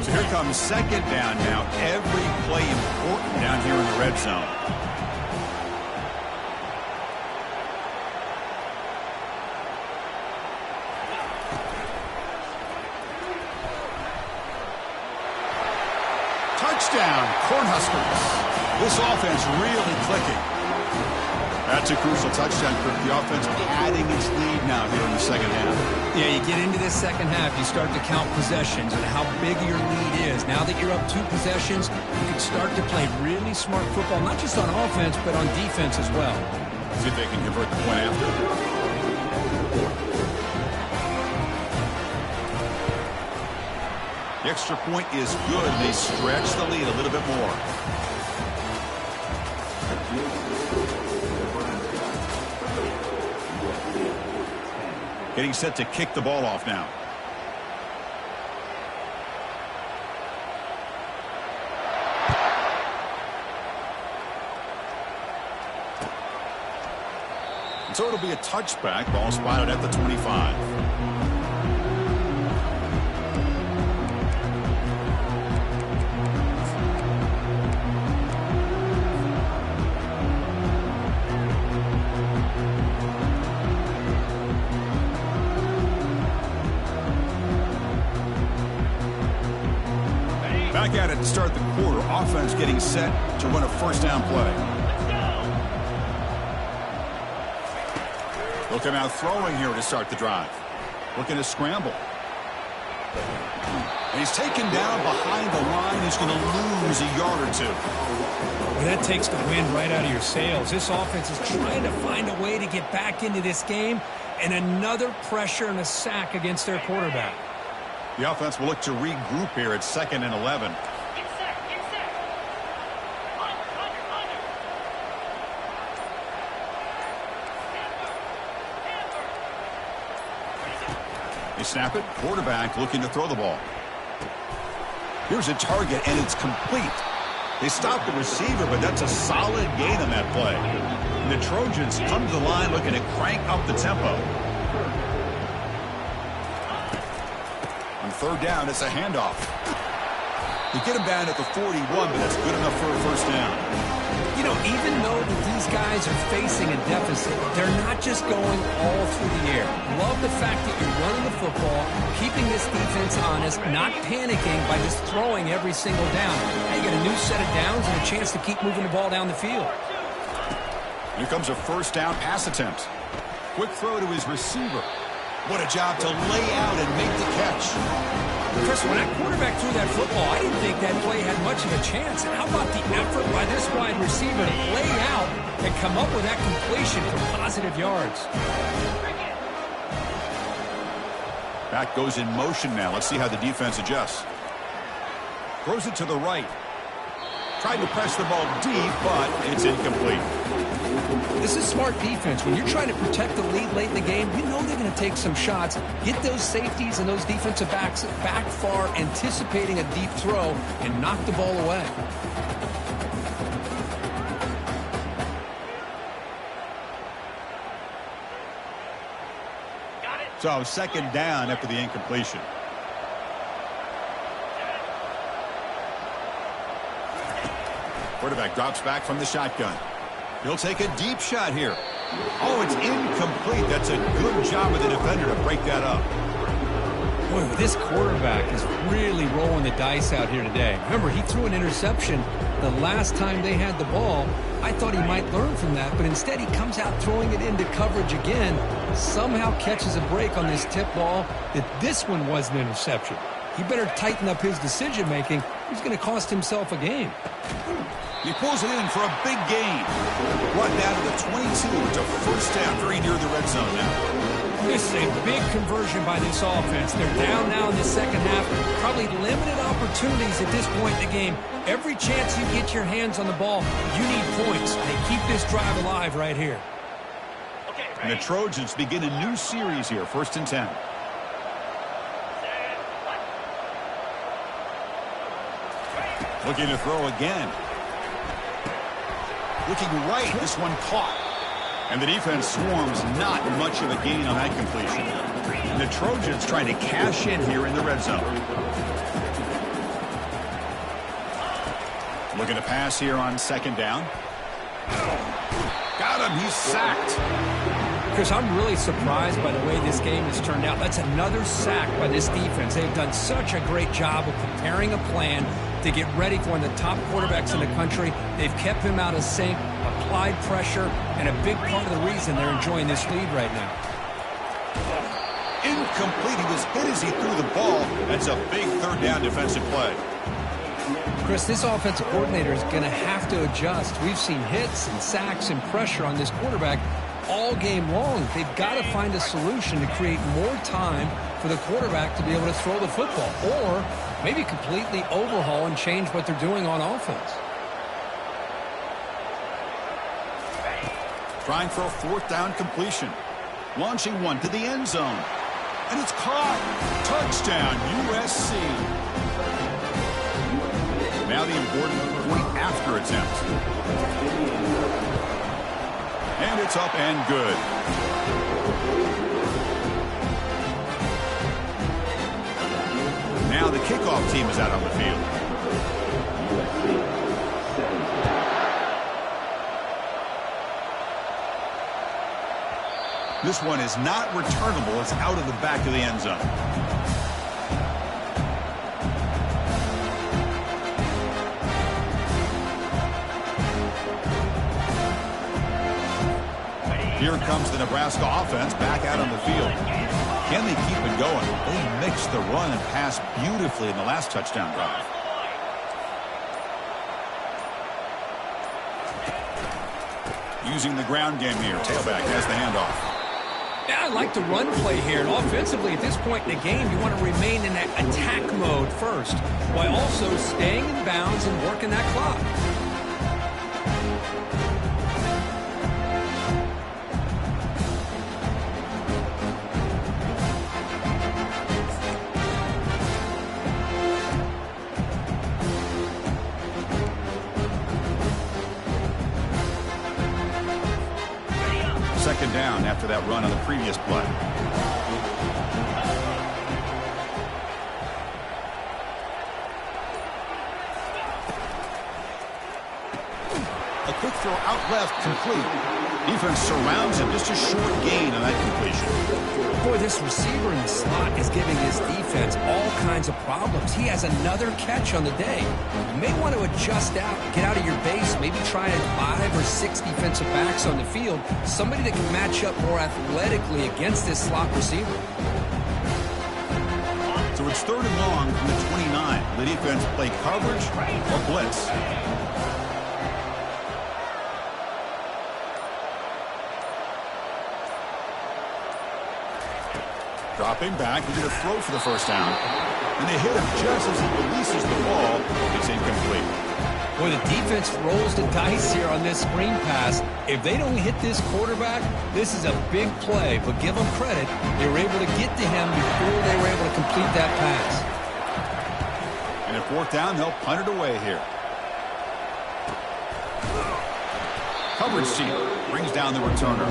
So here comes second down now. Every play important down here in the red zone. Touchdown, Cornhuskers. This offense really clicking. That's a crucial touchdown for the offense padding its lead now here in the second half. Yeah, you get into this second half, you start to count possessions and how big your lead is. Now that you're up 2 possessions, you can start to play really smart football, not just on offense, but on defense as well. See if they can convert the point after. The extra point is good. They stretch the lead a little bit more. Getting set to kick the ball off now. And so it'll be a touchback. Ball spotted at the 25. Back at it to start the quarter. Offense getting set to run a first down play. They'll come out throwing here to start the drive. Looking to scramble. And he's taken down behind the line. He's going to lose a yard or two. Well, that takes the wind right out of your sails. This offense is trying to find a way to get back into this game, and another pressure and a sack against their quarterback. The offense will look to regroup here at 2nd and 11. They snap it. Quarterback looking to throw the ball. Here's a target, and it's complete. They stop the receiver, but that's a solid gain on that play. And the Trojans come to the line looking to crank up the tempo. On third down, it's a handoff. You get him down at the 41, but that's good enough for a first down. You know, even though that these guys are facing a deficit, they're not just going all through the air. Love the fact that you're running the football, keeping this defense honest, not panicking by just throwing every single down. Now you get a new set of downs and a chance to keep moving the ball down the field. Here comes a first down pass attempt. Quick throw to his receiver. What a job to lay out and make the catch. Chris, when that quarterback threw that football, I didn't think that play had much of a chance. And how about the effort by this wide receiver to lay out and come up with that completion for positive yards? Back goes in motion now. Let's see how the defense adjusts. Throws it to the right. Tried to press the ball deep, but it's incomplete. This is smart defense. When you're trying to protect the lead late in the game, you know they're going to take some shots, get those safeties and those defensive backs back far, anticipating a deep throw, and knock the ball away. So second down after the incompletion. Quarterback drops back from the shotgun. He'll take a deep shot here. Oh, it's incomplete. That's a good job of the defender to break that up. Boy, this quarterback is really rolling the dice out here today. Remember, he threw an interception the last time they had the ball. I thought he might learn from that, but instead he comes out throwing it into coverage again. Somehow catches a break on this tip ball that this one was an interception. He better tighten up his decision-making. He's going to cost himself a game. He pulls it in for a big gain. Brought down to the 22. It's a first down, very near the red zone now. This is a big conversion by this offense. They're down now in the second half. Probably limited opportunities at this point in the game. Every chance you get your hands on the ball, you need points. They keep this drive alive right here. And the Trojans begin a new series here, 1st and 10. Looking to throw again. Looking right, this one caught. And the defense swarms, not much of a gain on that completion. And the Trojans trying to cash in here in the red zone. Looking to pass here on second down. Got him, he's sacked. Chris, I'm really surprised by the way this game has turned out. That's another sack by this defense. They've done such a great job of preparing a plan to get ready for one of the top quarterbacks in the country. They've kept him out of sync, applied pressure, and a big part of the reason they're enjoying this lead right now. Incomplete. He was hit as he threw the ball. That's a big third down defensive play. Chris, this offensive coordinator is going to have to adjust. We've seen hits and sacks and pressure on this quarterback all game long. They've got to find a solution to create more time for the quarterback to be able to throw the football, or maybe completely overhaul and change what they're doing on offense. Trying for a 4th down completion. Launching one to the end zone. And it's caught. Touchdown, USC. Now the important point-after attempt. And it's up and good. Now the kickoff team is out on the field. This one is not returnable. It's out of the back of the end zone. Here comes the Nebraska offense back out on the field. Can they keep it going? They mixed the run and pass beautifully in the last touchdown drive. Using the ground game here. Tailback has the handoff. Yeah, I like the run play here. And offensively, at this point in the game, you want to remain in that attack mode first, while also staying in bounds and working that clock. Second down after that run on the previous play. A quick throw out left, complete. Defense surrounds him, just a short gain on that completion. Boy, this receiver in the slot is giving his defense all kinds of problems. He has another catch on the day. You may want to adjust out, get out of your base, maybe try 5 or 6 defensive backs on the field, somebody that can match up more athletically against this slot receiver. So it's third and long from the 29. The defense play coverage or blitz. Dropping back, he did a throw for the first down. And they hit him just as he releases the ball. It's incomplete. Boy, the defense rolls the dice here on this screen pass. If they don't hit this quarterback, this is a big play. But give them credit, they were able to get to him before they were able to complete that pass. And if fourth down, they'll punt it away here. Coverage team brings down the returner.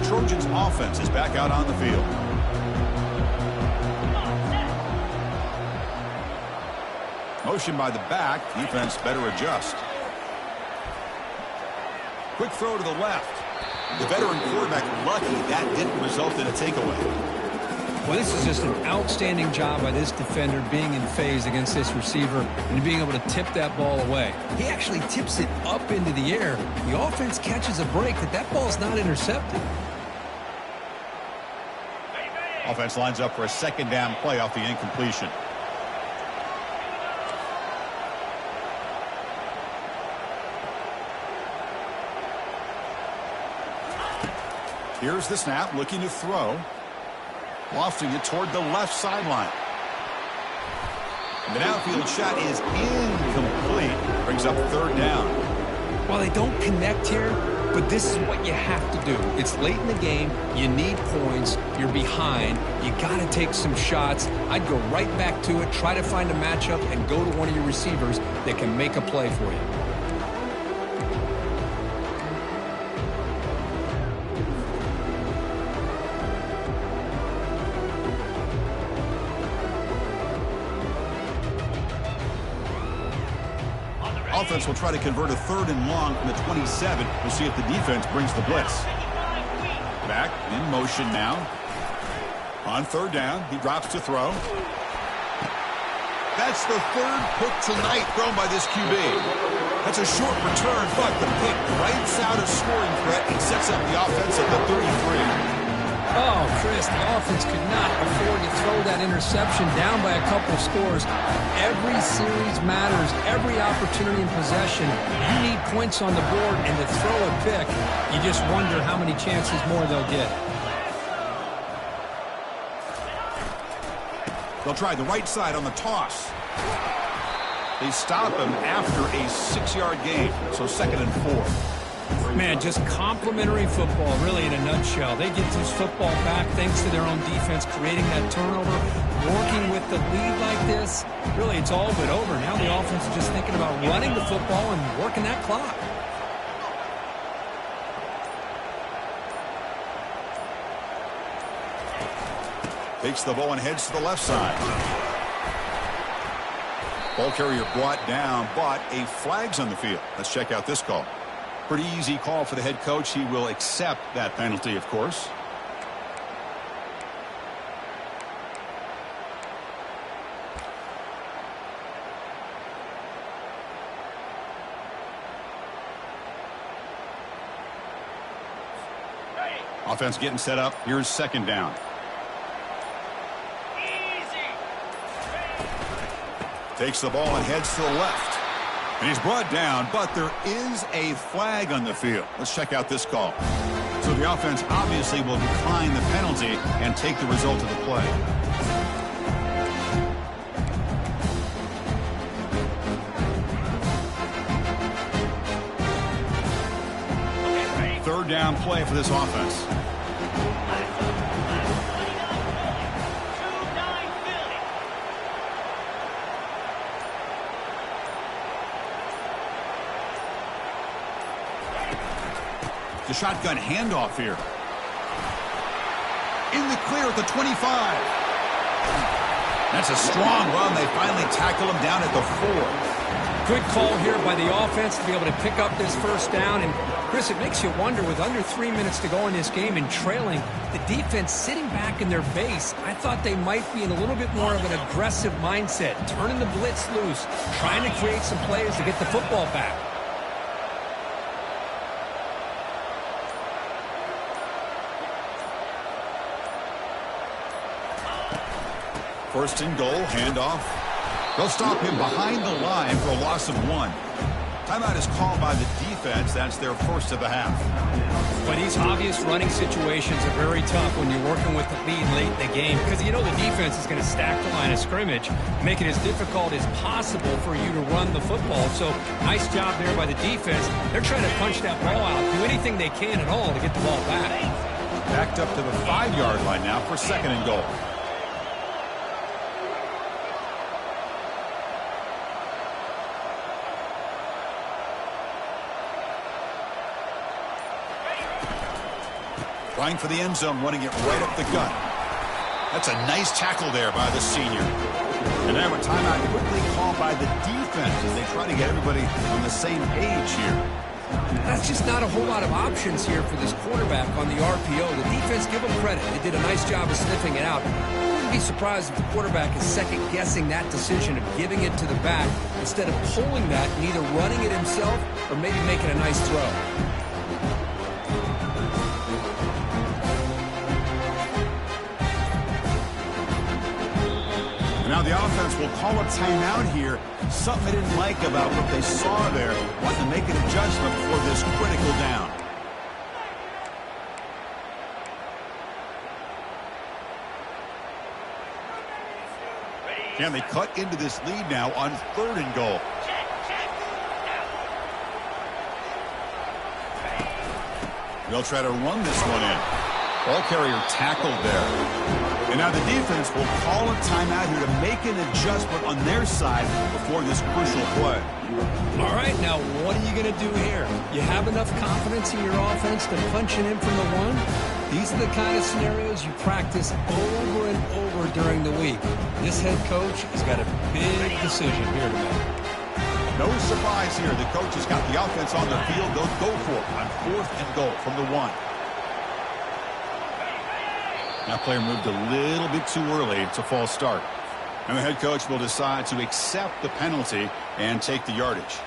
Trojans offense is back out on the field. Motion by the back. Defense better adjust. Quick throw to the left. The veteran quarterback lucky that didn't result in a takeaway. Well, this is just an outstanding job by this defender being in phase against this receiver and being able to tip that ball away. He actually tips it up into the air. The offense catches a break that ball's not intercepted. Offense lines up for a second down play off the incompletion. Here's the snap, looking to throw. Lofting it toward the left sideline. And the downfield shot is incomplete. Brings up third down. Well, they don't connect here, but this is what you have to do. It's late in the game. You need points. You're behind. You got to take some shots. I'd go right back to it, try to find a matchup, and go to one of your receivers that can make a play for you. Offense will try to convert a third and long from the 27. We'll see if the defense brings the blitz. Back in motion now. On third down, he drops to throw. That's the third pick tonight thrown by this QB. That's a short return, but the pick writes out a scoring threat and sets up the offense at the 33. Oh, Chris, the offense could not afford to throw that interception down by a couple of scores. Every series matters. Every opportunity in possession. You need points on the board, and to throw a pick, you just wonder how many chances more they'll get. They'll try the right side on the toss. They stop him after a 6-yard gain, so 2nd and 4. Man, just complimentary football, really, in a nutshell. They get this football back thanks to their own defense, creating that turnover, working with the lead like this. Really, it's all but over. Now the offense is just thinking about running the football and working that clock. Takes the ball and heads to the left side. Ball carrier brought down, but a flag's on the field. Let's check out this call. Pretty easy call for the head coach. He will accept that penalty, of course. Offense getting set up. Here's 2nd down. Takes the ball and heads to the left. And he's brought down, but there is a flag on the field. Let's check out this call. So the offense obviously will decline the penalty and take the result of the play. Third down play for this offense. The shotgun handoff here. In the clear at the 25. That's a strong run. They finally tackle him down at the 4. Good call here by the offense to be able to pick up this first down. And, Chris, it makes you wonder, with under 3 minutes to go in this game and trailing, the defense sitting back in their base, I thought they might be in a little bit more of an aggressive mindset, turning the blitz loose, trying to create some plays to get the football back. First and goal, handoff. They'll stop him behind the line for a loss of 1. Timeout is called by the defense. That's their first of the half. But these obvious running situations are very tough when you're working with the lead late in the game, because you know the defense is going to stack the line of scrimmage, make it as difficult as possible for you to run the football. So nice job there by the defense. They're trying to punch that ball out, do anything they can at all to get the ball back. Backed up to the 5-yard line now for 2nd and goal. Trying for the end zone, running it right up the gut. That's a nice tackle there by the senior. And now a timeout quickly called by the defense as they try to get everybody on the same page here. That's just not a whole lot of options here for this quarterback on the RPO. The defense, give them credit. They did a nice job of sniffing it out. I wouldn't be surprised if the quarterback is second-guessing that decision of giving it to the back instead of pulling that and either running it himself or maybe making a nice throw. Now the offense will call a timeout here. Something they didn't like about what they saw there. Want to make an adjustment for this critical down. Can they cut into this lead now on 3rd and goal? They'll try to run this one in. Ball carrier tackled there. And now the defense will call a timeout here to make an adjustment on their side before this crucial play. All right, now what are you going to do here? You have enough confidence in your offense to punch it in from the 1? These are the kind of scenarios you practice over and over during the week. This head coach has got a big decision here to make. No surprise here. The coach has got the offense on the field. They'll go for it on 4th and goal from the 1. That player moved a little bit too early. It's a false start. And the head coach will decide to accept the penalty and take the yardage.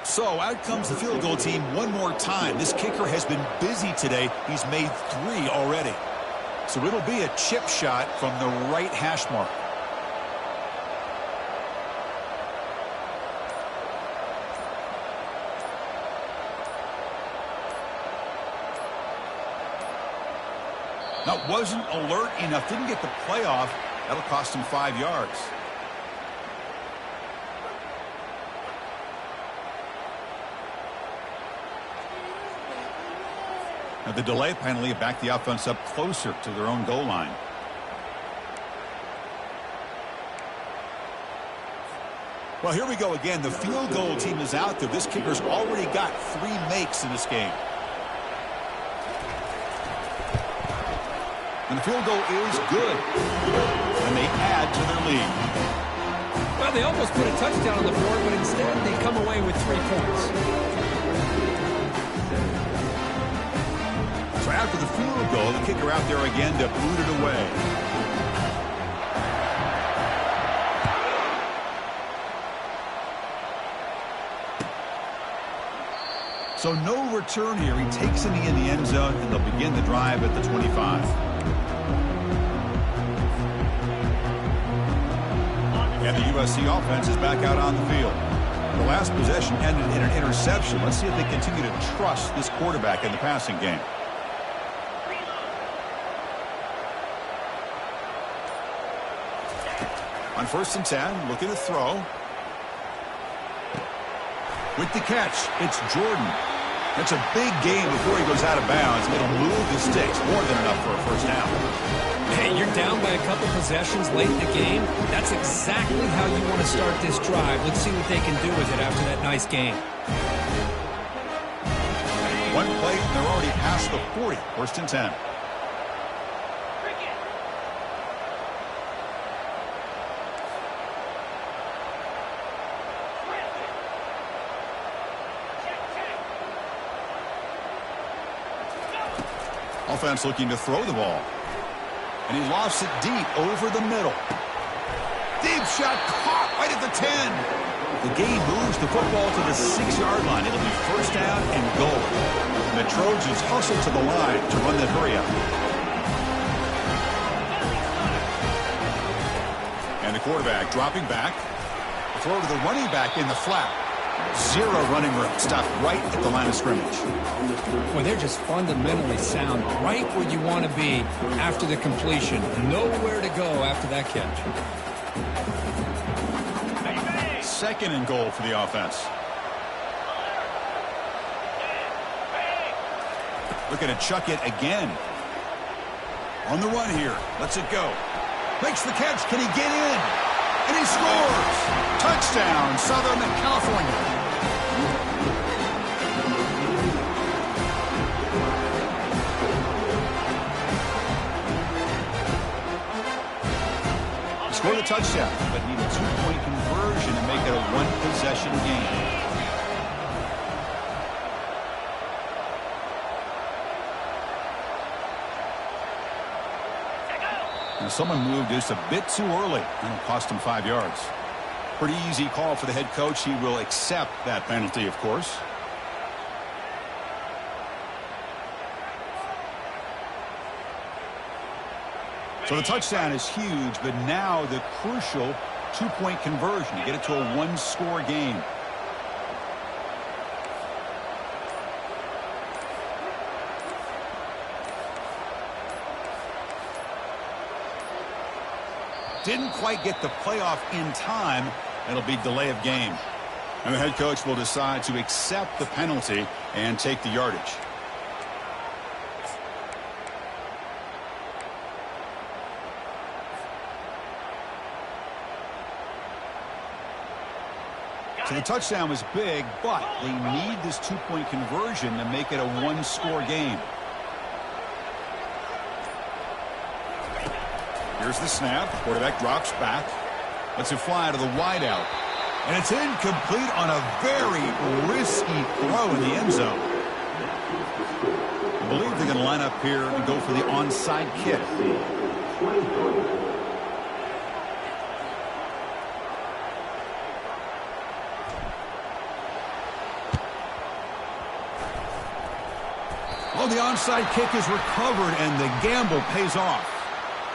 So out comes the field goal team one more time. This kicker has been busy today. He's made 3 already. So it'll be a chip shot from the right hash mark. Now, wasn't alert enough, didn't get the play off. That'll cost him 5 yards. Now, the delay penalty backed the offense up closer to their own goal line. Well, here we go again. The field goal team is out there. This kicker's already got 3 makes in this game. And the field goal is good. And they add to their lead. Well, they almost put a touchdown on the board, but instead they come away with 3 points. So after the field goal, the kicker out there again to boot it away. So no return here. He takes it in the end zone, and they'll begin the drive at the 25. And the USC offense is back out on the field. The last possession ended in an interception. Let's see if they continue to trust this quarterback in the passing game. On 1st and 10, looking to throw. With the catch, it's Jordan. That's a big game before he goes out of bounds. It'll move the sticks, more than enough for a first down. Hey, you're down by a couple possessions late in the game. That's exactly how you want to start this drive. Let's see what they can do with it after that nice game. One play, and they're already past the 40. 1st and 10. Offense looking to throw the ball. And he lost it deep over the middle. Deep shot caught right at the 10. The game moves the football to the 6-yard line. It'll be first down and goal. And the Trojans hustle to the line to run that hurry up. And the quarterback dropping back. Throw to the running back in the flat. 0 running room. Stopped right at the line of scrimmage. Well, they're just fundamentally sound, right where you want to be after the completion. Nowhere to go after that catch. 2nd and goal for the offense. Looking to chuck it again. On the run here. Lets it go. Makes the catch. Can he get in? And he scores! Touchdown, Southern California. Scored a touchdown, but need a 2-point conversion to make it a 1-possession game. Now someone moved just a bit too early, and it cost him 5 yards. Pretty easy call for the head coach. He will accept that penalty, of course. So the touchdown is huge, but now the crucial 2-point conversion to get it to a 1-score game. Didn't quite get the playoff in time. It'll be delay of game. And the head coach will decide to accept the penalty and take the yardage. So the touchdown was big, but they need this 2-point conversion to make it a 1-score game. Here's the snap. Quarterback drops back. Lets it fly to the wideout. And it's incomplete on a very risky throw in the end zone. I believe they're going to line up here and go for the onside kick. Oh, the onside kick is recovered, and the gamble pays off.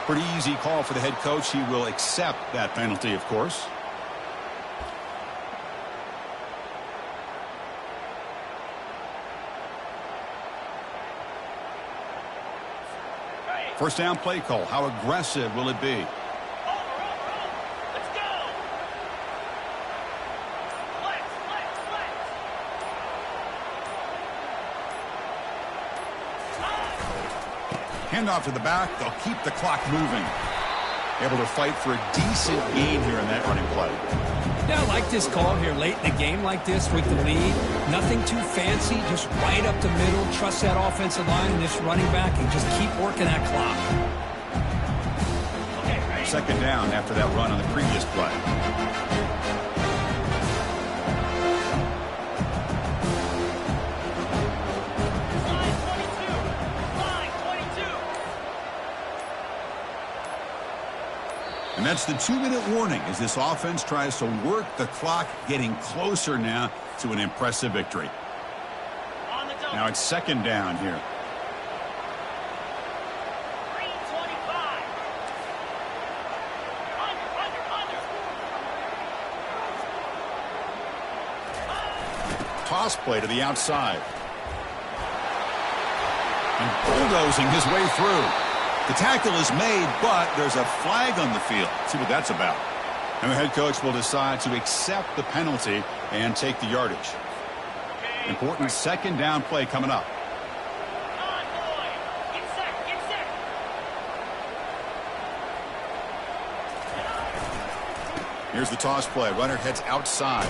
Pretty easy call for the head coach. He will accept that penalty, of course. First down play call. How aggressive will it be? Handoff to the back. They'll keep the clock moving. Able to fight for a decent gain here in that running play. Yeah, I like this call here late in the game like this with the lead. Nothing too fancy, just right up the middle. Trust that offensive line and this running back and just keep working that clock. Second down after that run on the previous play. And that's the 2-minute warning as this offense tries to work the clock, getting closer now to an impressive victory. Now it's second down here. Toss play to the outside. And bulldozing his way through. The tackle is made, but there's a flag on the field. See what that's about. And the head coach will decide to accept the penalty and take the yardage. Important second down play coming up. Here's the toss play. Runner heads outside.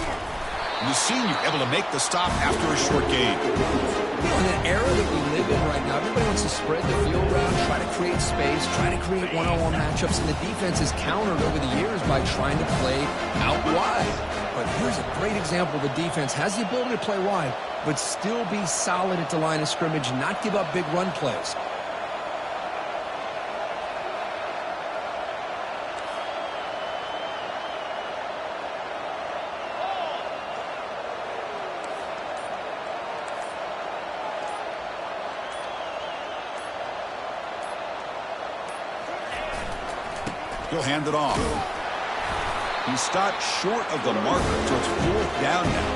And the senior able to make the stop after a short gain. You know, in the era that we live in right now, everybody wants to spread the field around, try to create space, try to create one-on-one matchups, and the defense is countered over the years by trying to play out wide. But here's a great example. The defense has the ability to play wide, but still be solid at the line of scrimmage and not give up big run plays. He'll hand it off. He stopped short of the marker, so it's fourth down now.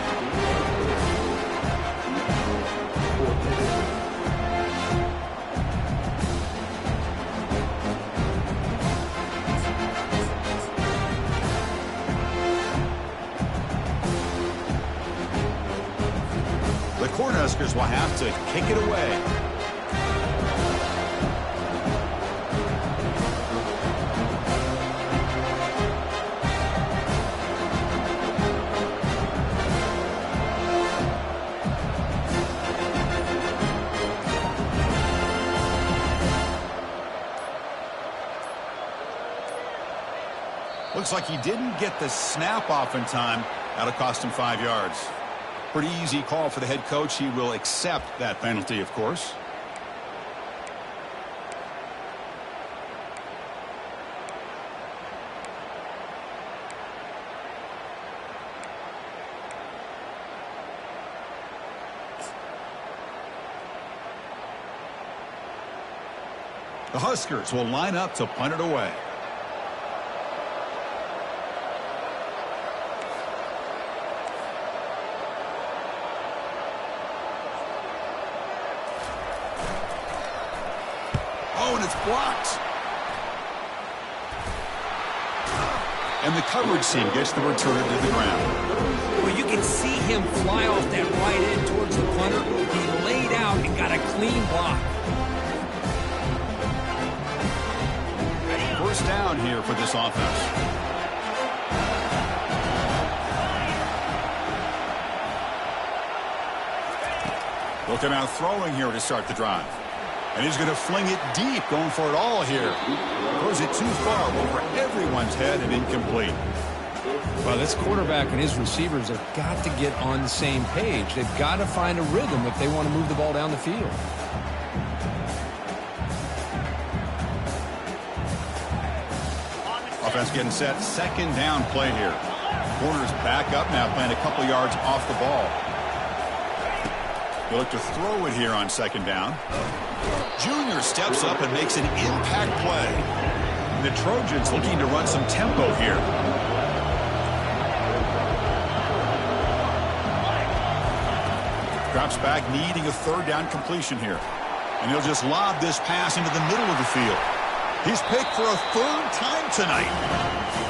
The Cornhuskers will have to kick it away. Looks like he didn't get the snap off in time. That'll cost him 5 yards. Pretty easy call for the head coach. He will accept that penalty, of course. The Huskers will line up to punt it away. Oh, and it's blocked. And the coverage team gets the return to the ground. Well, you can see him fly off that right end towards the punter. He laid out and got a clean block. First down here for this offense. They'll come out throwing here to start the drive. And he's going to fling it deep, going for it all here. Throws it too far over everyone's head and incomplete. Well, this quarterback and his receivers have got to get on the same page. They've got to find a rhythm if they want to move the ball down the field. Offense getting set. Second down play here. Corners back up now, playing a couple yards off the ball. They look to throw it here on second down. Junior steps up and makes an impact play. The Trojans looking to run some tempo here. Drops back, needing a third down completion here. And he'll just lob this pass into the middle of the field. He's picked for a third time tonight.